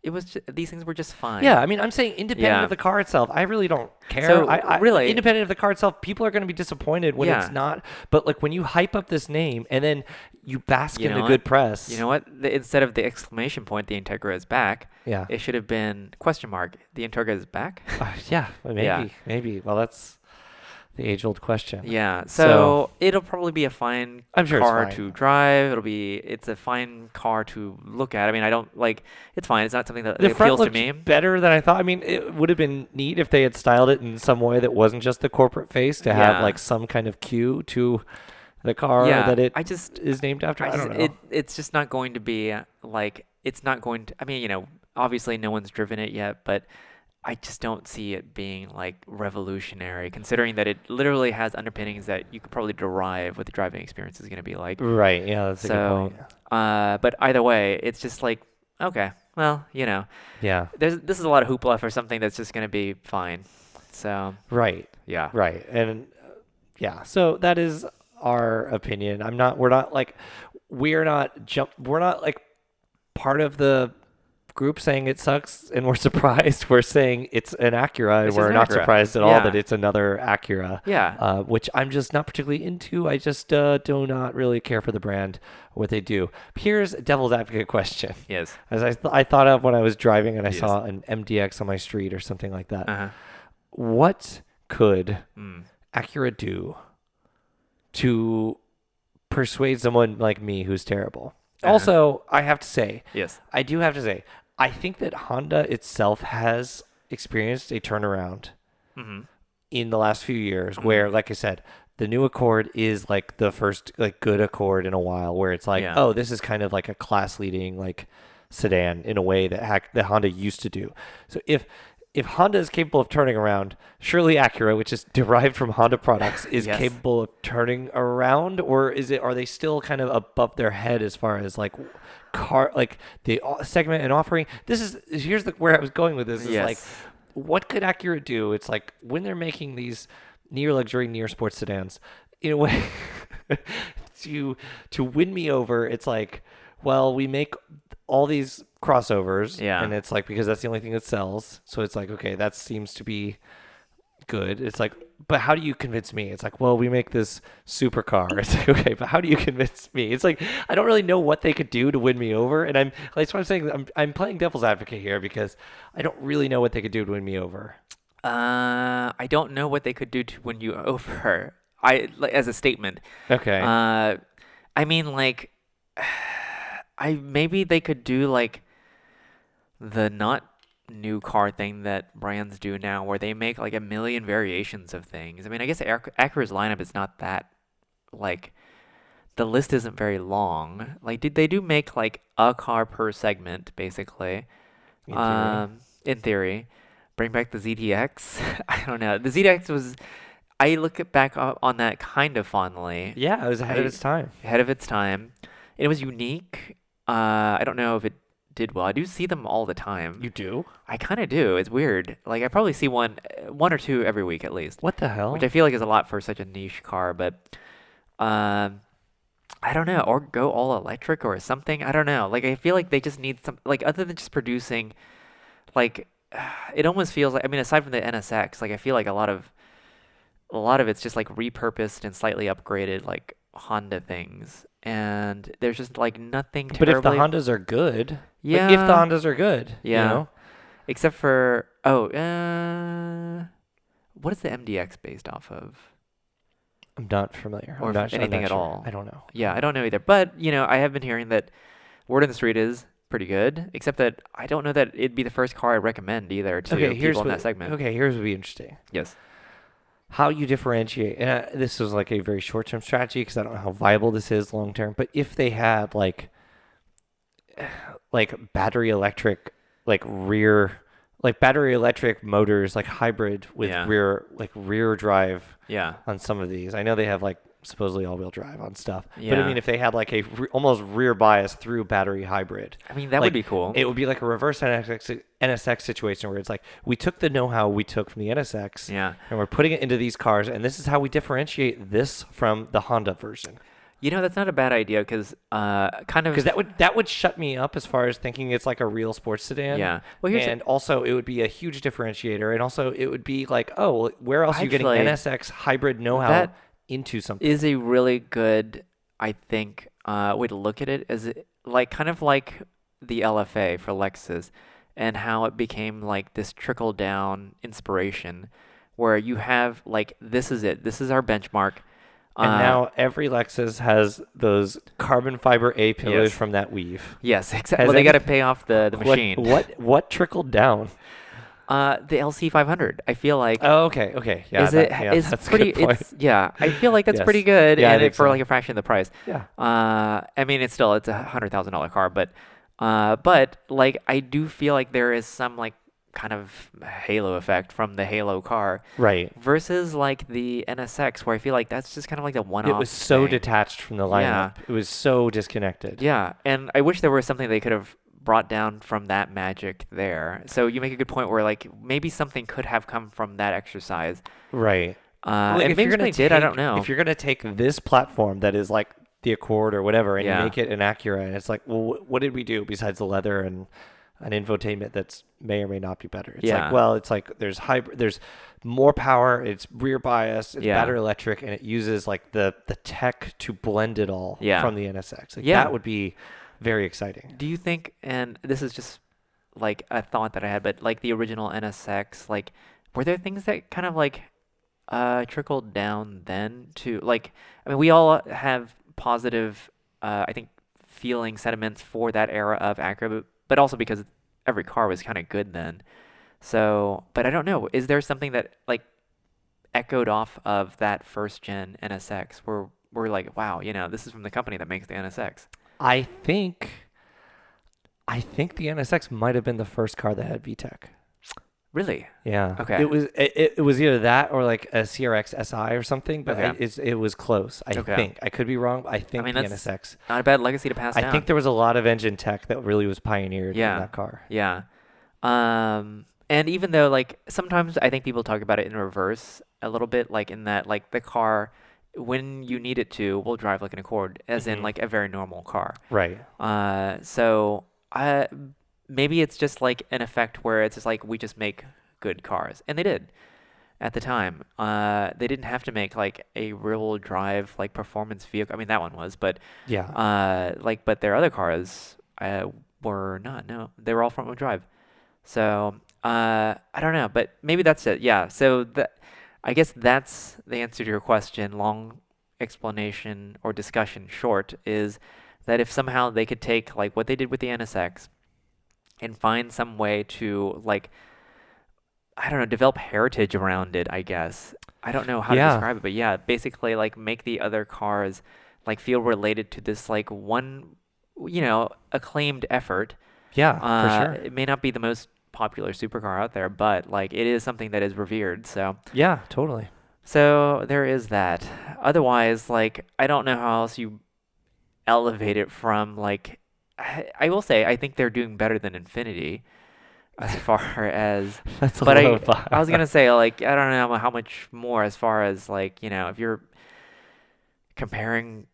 these things were just fine. Yeah, I mean, I'm saying independent Yeah. of the car itself, I really don't care. So, really- independent of the car itself, people are going to be disappointed when Yeah. it's not. But like, when you hype up this name and then you bask You in know the what? good press, You know what? Instead of the exclamation point, the Integra is back. Yeah. It should have been question mark. The Integra is back. Yeah, maybe, Yeah. maybe. Well, that's the age-old question. Yeah. So- So it'll probably be a fine I'm sure it's car fine. to drive. It's a fine car to look at. I mean, I don't like. It's fine. It's not something that The front appeals to looked me. better than I thought. I mean, it would have been neat if they had styled it in some way that wasn't just the corporate face, to have Yeah. like some kind of cue to the car Yeah. that it I just. is named after. I I don't just, know. it's just not going to be like. It's not going to. I mean, obviously no one's driven it yet, but I just don't see it being like revolutionary, considering that it literally has underpinnings that you could probably derive what the driving experience is going to be like. Right. Yeah, that's a good So, point. but either way, it's just like, okay, well, Yeah. this is a lot of hoopla for something that's just going to be fine. So, Right. yeah. Right. And yeah, so that is our opinion. We're not like part of the group saying it sucks and we're surprised. We're saying it's an Acura, and It's just we're an not Acura. surprised at all Yeah. that it's another Acura. Yeah. Which I'm just not particularly into. I just do not really care for the brand or what they do. Here's a devil's advocate question. Yes. As I thought of when I was driving and I Yes. saw an MDX on my street or something like that. Uh-huh. What could Mm. Acura do to persuade someone like me who's terrible? Also, I have to say, Yes. I do have to say, I think that Honda itself has experienced a turnaround Mm-hmm. in the last few years where, like I said, the new Accord is like the first like good Accord in a while, where it's like, Yeah. oh, this is kind of like a class leading like sedan in a way that Honda used to do. So if Honda is capable of turning around, surely Acura, which is derived from Honda products, is Yes. capable of turning around, or are they still kind of above their head as far as like car, like the segment and offering? Here's where I was going with this is like, Yes. what could Acura do? It's like when they're making these near luxury, near sports sedans, in a way, to win me over, it's like, well, we make all these crossovers, Yeah. and it's like because that's the only thing that sells. So it's like, okay, that seems to be good. It's like, but how do you convince me? It's like, well, we make this supercar. It's like, okay, but how do you convince me? It's like I don't really know what they could do to win me over, and that's what I'm saying. I'm playing devil's advocate here because I don't really know what they could do to win me over. I don't know what they could do to win you over. Like, as a statement. Okay. I mean, like, maybe they could do like the not new car thing that brands do now, where they make like a million variations of things. I mean, I guess Acura's lineup is not that like the list isn't very long. Like, they do make like a car per segment, basically. In theory. In theory, bring back the ZTX. I don't know. The ZTX was. I look back on that kind of fondly. Yeah, it was ahead of its time. Ahead of its time. It was unique. I don't know if it did well. I do see them all the time. You do? I kind of do. It's weird. Like, I probably see one or two every week at least. What the hell? Which I feel like is a lot for such a niche car, but I don't know. Or go all electric or something. I don't know. Like, I feel like they just need some, like, other than just producing, like, it almost feels like, I mean, aside from the NSX, like, I feel like a lot of it's just like repurposed and slightly upgraded like Honda things, and there's just like nothing But if the terribly. Hondas are good, Yeah. like, if the Hondas are good, Yeah. you know? Except for what is the MDX based off of? I'm not familiar. Or I'm not, anything I'm not at sure. all. I don't know. Yeah, I don't know either. But I have been hearing that word on the street is pretty good. Except that I don't know that it'd be the first car I recommend either to people in that segment. Okay, here's what would be interesting. Yes. How you differentiate, and this was like a very short-term strategy because I don't know how viable this is long-term, but if they had like battery electric, like battery electric motors, like hybrid with Yeah. rear drive Yeah. on some of these. I know they have like supposedly all-wheel drive on stuff, but I Yeah. mean if they had like a almost rear bias through battery hybrid, I mean, that like, would be cool. it would be like a reverse NSX situation where it's like we took the know-how we took from the NSX, Yeah. and we're putting it into these cars, and this is how we differentiate this from the Honda version. That's not a bad idea because kind of Because that would shut me up as far as thinking it's like a real sports sedan. Yeah. Well, here's and also it would be a huge differentiator, and also it would be like, oh, well, where else are you getting Actually, NSX hybrid know-how that into something? is a really good, I think, way to look at it, as like kind of like the LFA for Lexus, and how it became like this trickle down inspiration, where you have like, this is it, this is our benchmark. And now every Lexus has those carbon fiber A pillars Yes. from that weave. Yes, exactly. Has Well, they got to any- pay off the machine. What trickled down? The LC500. I feel like Oh, okay. Yeah, is that's a pretty. good point. It's yeah. I feel like that's Yes. pretty good, Yeah, I and think for so. like a fraction of the price. Yeah. I mean, it's $100,000 car, but like I do feel like there is some like kind of halo effect from the Halo car Right. versus like the NSX, where I feel like that's just kind of like the one-off. It was so thing. detached from the lineup. Yeah. It was so disconnected. Yeah, and I wish there was something they could have brought down from that magic there. So you make a good point where like maybe something could have come from that exercise. Right. And if maybe you're gonna something did. I don't take- know. If you're gonna take this platform that is like the Accord or whatever, and Yeah. you make it an Acura, and it's like, well, what did we do besides the leather and an infotainment that's may or may not be better? It's Yeah. like, well, it's like there's hybrid, there's more power, it's rear bias, it's Yeah. battery electric, and it uses like the tech to blend it all Yeah. from the NSX. Like, Yeah. that would be very exciting. Do you think, and this is just like a thought that I had, but like the original NSX, like were there things that kind of like trickled down then to like, I mean, we all have positive, I think, sentiments for that era of Acura, but also because every car was kind of good then. So, but I don't know. Is there something that like echoed off of that first gen NSX where we're like, wow, this is from the company that makes the NSX? I think the NSX might have been the first car that had VTEC. Really? Yeah. Okay. It was either that or like a CRX SI or something, but Okay. it was close. I Okay. think. I could be wrong, but I think mean, the that's NSX. Not a bad legacy to pass I down. think there was a lot of engine tech that really was pioneered in that car. Yeah. And even though like sometimes I think people talk about it in reverse a little bit, like in that like the car when you need it to will drive like an Accord, as in like a very normal car. Right. So maybe it's just like an effect where it's just like we just make good cars, and they did at the time. They didn't have to make like a real drive like performance vehicle. I mean that one was, but Yeah. but their other cars were not. No, they were all front wheel drive. So I don't know, but maybe that's it. Yeah. So I guess that's the answer to your question. Long explanation or discussion short is that if somehow they could take like what they did with the NSX and find some way to like, I don't know, develop heritage around it, I guess. I don't know how to describe it, but yeah, basically like make the other cars like feel related to this like one, acclaimed effort. Yeah, for sure. It may not be the most popular supercar out there, but like it is something that is revered. So Yeah, totally. so there is that. Otherwise, like I don't know how else you elevate it from like I will say I think they're doing better than Infinity as far as That's a but low bar. I was gonna say like I don't know how much more as far as like if you're comparing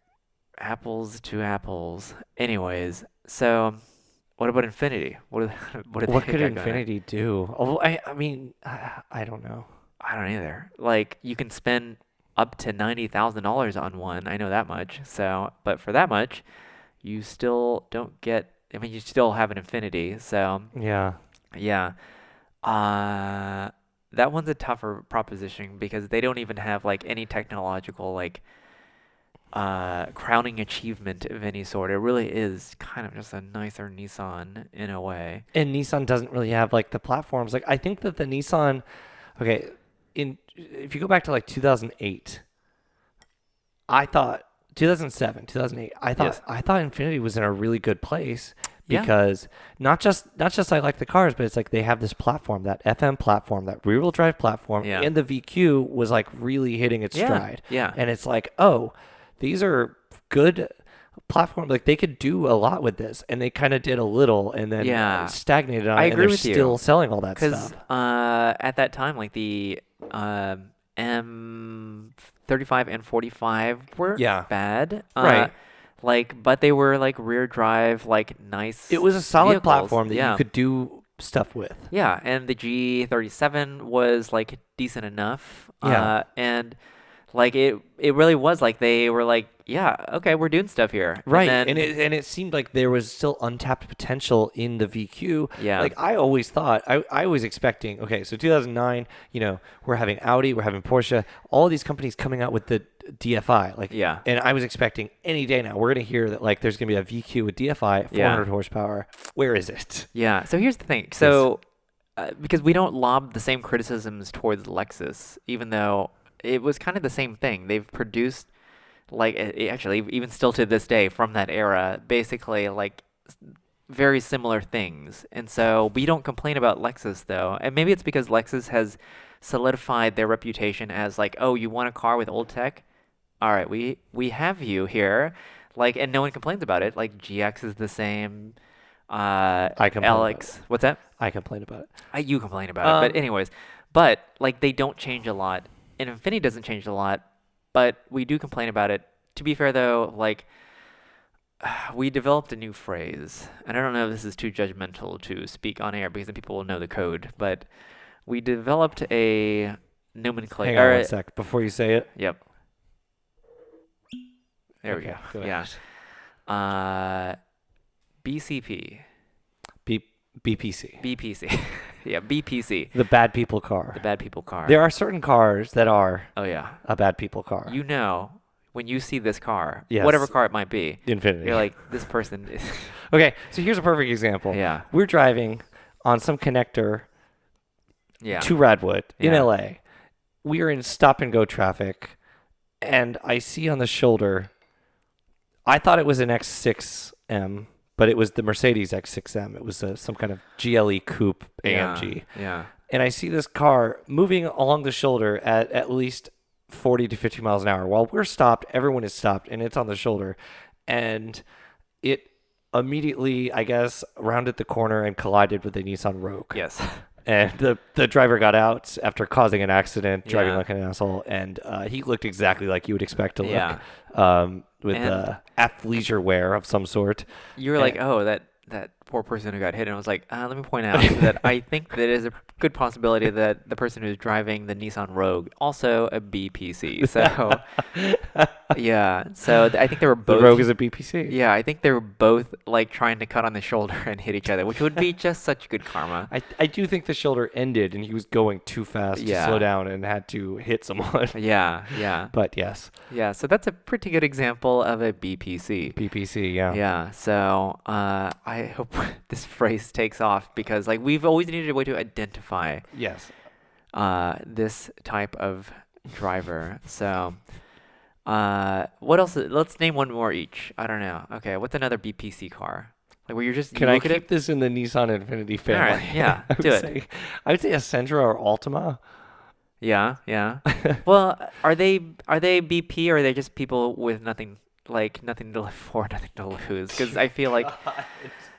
apples to apples. Anyways, so what about Infinity? What did What they could got going on? Infinity do? Oh, I mean, I don't know. I don't either. Like you can spend up to $90,000 on one. I know that much. So, but for that much, you still don't get. I mean, you still have an Infinity. So, Yeah. yeah. That one's a tougher proposition because they don't even have like any technological like crowning achievement of any sort. It really is kind of just a nicer Nissan in a way. And Nissan doesn't really have like the platforms. Like I think that the Nissan, okay, if you go back to like 2008, I thought 2007, 2008, Yes. I thought Infinity was in a really good place Yeah. because not just I like the cars, but it's like they have this platform, that FM platform, that rear-wheel drive platform, Yeah. and the VQ was like really hitting its Yeah. stride. Yeah. And it's like, oh, these are good platform. Like they could do a lot with this, and they kind of did a little, and then Yeah. stagnated on I it. agree And they're with you. still selling all that Because stuff. at that time, like the M35 and 45 were Yeah. bad. Right. Like, but they were like rear drive, like nice. It was a solid vehicles. platform that Yeah. you could do stuff with. Yeah, and the G37 was like decent enough. Yeah. And like it really was like they were like, yeah, okay, we're doing stuff here. Right, And, then, and it seemed like there was still untapped potential in the VQ. Yeah. Like I always thought, I was expecting. Okay, so 2009, we're having Audi, we're having Porsche, all these companies coming out with the DFI. Like, Yeah. And I was expecting any day now we're gonna hear that like there's gonna be a VQ with DFI, 400 horsepower. Where is it? Yeah. So here's the thing. So because we don't lob the same criticisms towards Lexus, even though it was kind of the same thing. They've produced like actually even still to this day from that era, basically like very similar things. And so we don't complain about Lexus though. And maybe it's because Lexus has solidified their reputation as like, oh, you want a car with old tech? All right, we have you here. Like, and no one complains about it. Like GX is the same. I complain about Alex, what's that? I complain about it. You complain about it, but anyways, but like they don't change a lot, and Infinity doesn't change a lot, but we do complain about it. To be fair though, like we developed a new phrase, and I don't know if this is too judgmental to speak on air because then people will know the code, but we developed a nomenclature. Hang on one sec before you say it. Yep. There Okay, we go go. ahead. Yeah. BCP. BPC. BPC. Yeah, BPC. The bad people car. The bad people car. There are certain cars that are Oh yeah. a bad people car. You know, when you see this car, Yes. whatever car it might be, Infinity. you're like, this person is. Okay, so here's a perfect example. Yeah. We're driving on some connector Yeah. to Radwood in Yeah. LA. We are in stop and go traffic, and I see on the shoulder, I thought it was an X6M, but it was the Mercedes X6M. It was some kind of GLE coupe AMG. Yeah. And I see this car moving along the shoulder at least 40 to 50 miles an hour. While we're stopped, everyone is stopped, and it's on the shoulder. And it immediately, I guess, rounded the corner and collided with the Nissan Rogue. Yes. And the driver got out after causing an accident, driving Yeah. like an asshole, and he looked exactly like you would expect to look, Yeah. with And- athleisure wear of some sort. You were like, oh, that poor person who got hit. And I was like, let me point out that I think that is a good possibility that the person who's driving the Nissan Rogue, also a BPC. So, yeah. So I think they were both. The Rogue is a BPC. Yeah, I think they were both like trying to cut on the shoulder and hit each other, which would be just such good karma. I do think the shoulder ended and he was going too fast to Yeah. slow down and had to hit someone. Yeah, yeah, But yes, yeah. So that's a pretty good example of a BPC. BPC, yeah. Yeah. So I hope this phrase takes off because like we've always needed a way to identify Yes. this type of driver. So what else? Let's name one more each. I don't know. Okay, what's another BPC car? Like where you're just Can you I look at keep it? this in the Nissan Infinity family? All right, yeah, I would do it. I would say a Sentra or Altima. Yeah, yeah. Well, are they BP or are they just people with nothing to live for, nothing to lose? Because I feel like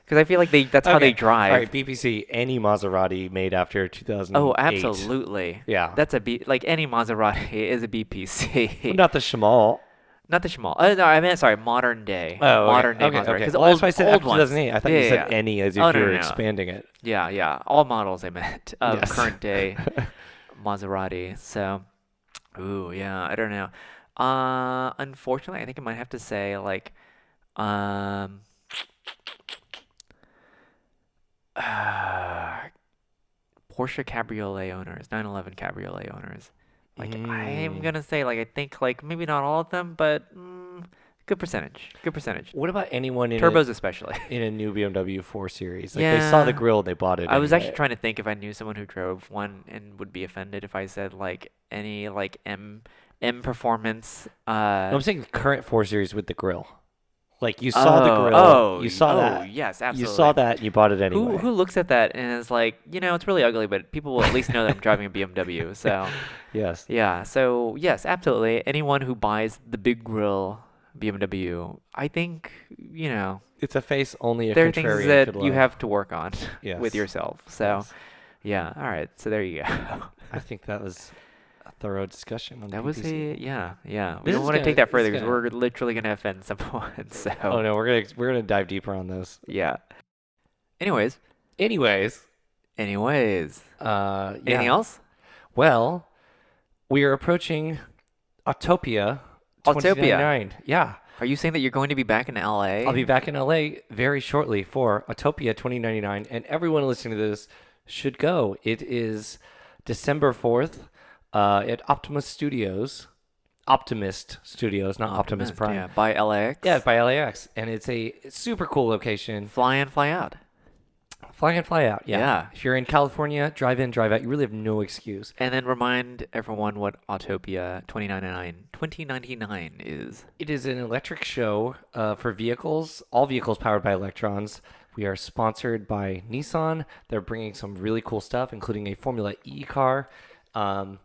that's how they Okay. drive. All right, BPC, any Maserati made after 2008. Oh, absolutely. Yeah. That's like any Maserati is a BPC. Well, not the Shamal. Not the Schmal. No, I meant sorry, modern day. Oh, okay. Modern day Okay, Maserati. okay. Because Well, that's why I said old after ones. 2008. I thought Yeah, you said yeah. any as if Oh, you no, were no, no. expanding it. Yeah, yeah. All models I meant of Yes. current day Maserati. So, ooh, yeah. I don't know. Unfortunately, I think I might have to say like, Porsche Cabriolet owners, 911 Cabriolet owners. Like I'm gonna say like I think like maybe not all of them, but good percentage. Good percentage. What about anyone in Turbos especially. in a new BMW 4 Series? Like they saw the Yeah. grill, they bought it. I was anyway. actually trying to think if I knew someone who drove one and would be offended if I said like any like M performance. No, I'm saying the current 4 Series with the grill. Like you saw the grill. Oh, you saw oh, that. yes, absolutely. You saw that and you bought it anyway. Who looks at that and is like, it's really ugly, but people will at least know that I'm driving a BMW. So Yes. yeah, so yes, absolutely. Anyone who buys the big grill BMW, I think It's a face only a there are contrarian things that could you love. have to work on Yes. with yourself. So Yes. yeah, all right. So there you go. I think that was a thorough discussion on That was BPC. yeah. We This don't is want to gonna- take that this further is because gonna- we're literally gonna offend someone. So Oh no, we're gonna dive deeper on this. yeah. Anyways, Anyways, anything yeah. else? Well, we are approaching Autopia Autopia. 2099. Yeah. Are you saying that you're going to be back in LA? I'll be back in LA very shortly for Autopia 2099, and everyone listening to this should go. It is December 4th at Optimist Studios, not Optimus Prime. Yeah, by LAX. Yeah, by LAX, and it's a super cool location. Fly in, fly out. Fly in, fly out. Yeah. Yeah. If you're in California, drive in, drive out. You really have no excuse. And then remind everyone what Autopia 2099 is. It is an electric show for vehicles, all vehicles powered by electrons. We are sponsored by Nissan. They're bringing some really cool stuff, including a Formula E car, and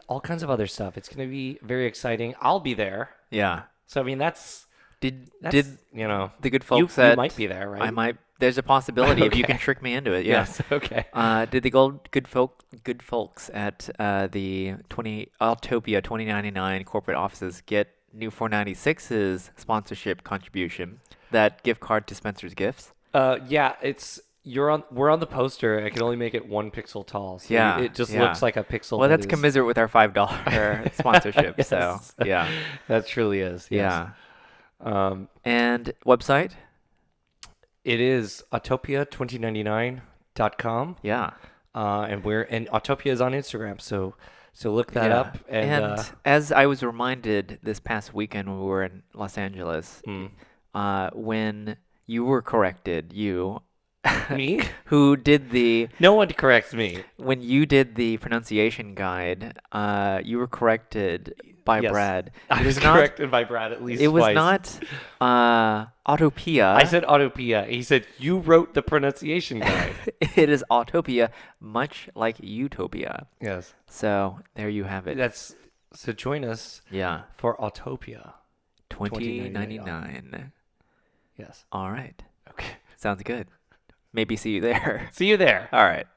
all kinds of other stuff. It's going to be very exciting. I'll be there. Yeah. So, I mean, that's Did you know, the good you, folks you at might be there, right? I might. There's a possibility if you can Okay. trick me into it. Yeah. Yes. Okay. Did the good folks at the Autopia 2099 corporate offices get new 496's sponsorship contribution? That gift card to Spencer's Gifts. Yeah, we're on the poster. I can only make it 1 pixel tall. So Yeah, it just yeah. looks like a pixel. Well, that that's is- commiserate with our $5 sponsorship. So Yes. yeah, That truly is. Yes. yeah. And website? It is autopia2099.com. Yeah. And Autopia is on Instagram, so look that Yeah. up. And, as I was reminded this past weekend when we were in Los Angeles, when you were corrected, Me? who did the No one corrects me. when you did the pronunciation guide, you were corrected by Yes. Brad. I It was is not. corrected by Brad at least It was twice. not Autopia. I said Autopia. He said, you wrote the pronunciation guide. It is Autopia, much like Utopia. Yes. So there you have it. So join us Yeah, for Autopia. $20.99. Yes. All right, Okay. sounds good. Maybe see you there. See you there. All right.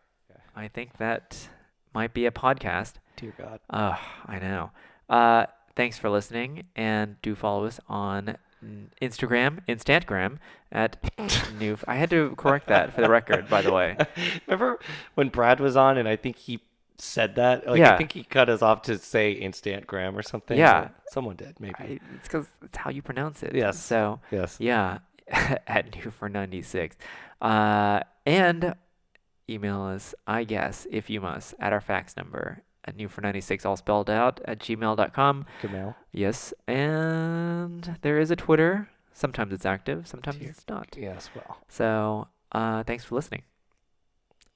I think that might be a podcast. Dear God. I know. Thanks for listening, and do follow us on Instagram at new. I had to correct that for the record, by the way. Remember when Brad was on and I think he said that? Like, Yeah. I think he cut us off to say Instagram or something. Yeah. Or someone did, maybe. It's because it's how you pronounce it. Yes. So Yes. yeah, at new for 96, and email us, I guess, if you must, at our fax number at new for 96, all spelled out, at gmail.com. Good mail. Yes, and there is a Twitter. Sometimes it's active, sometimes it's not. Yes, well. So, thanks for listening.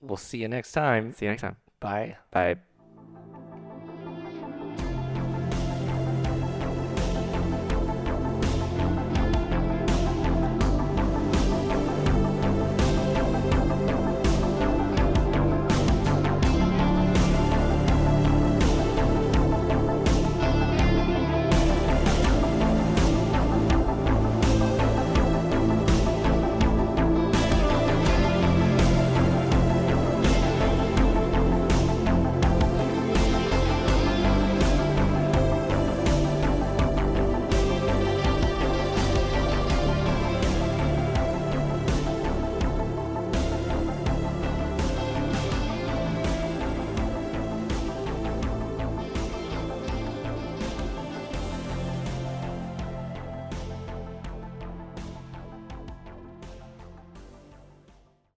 We'll see you next time. See you next time. Bye. Bye.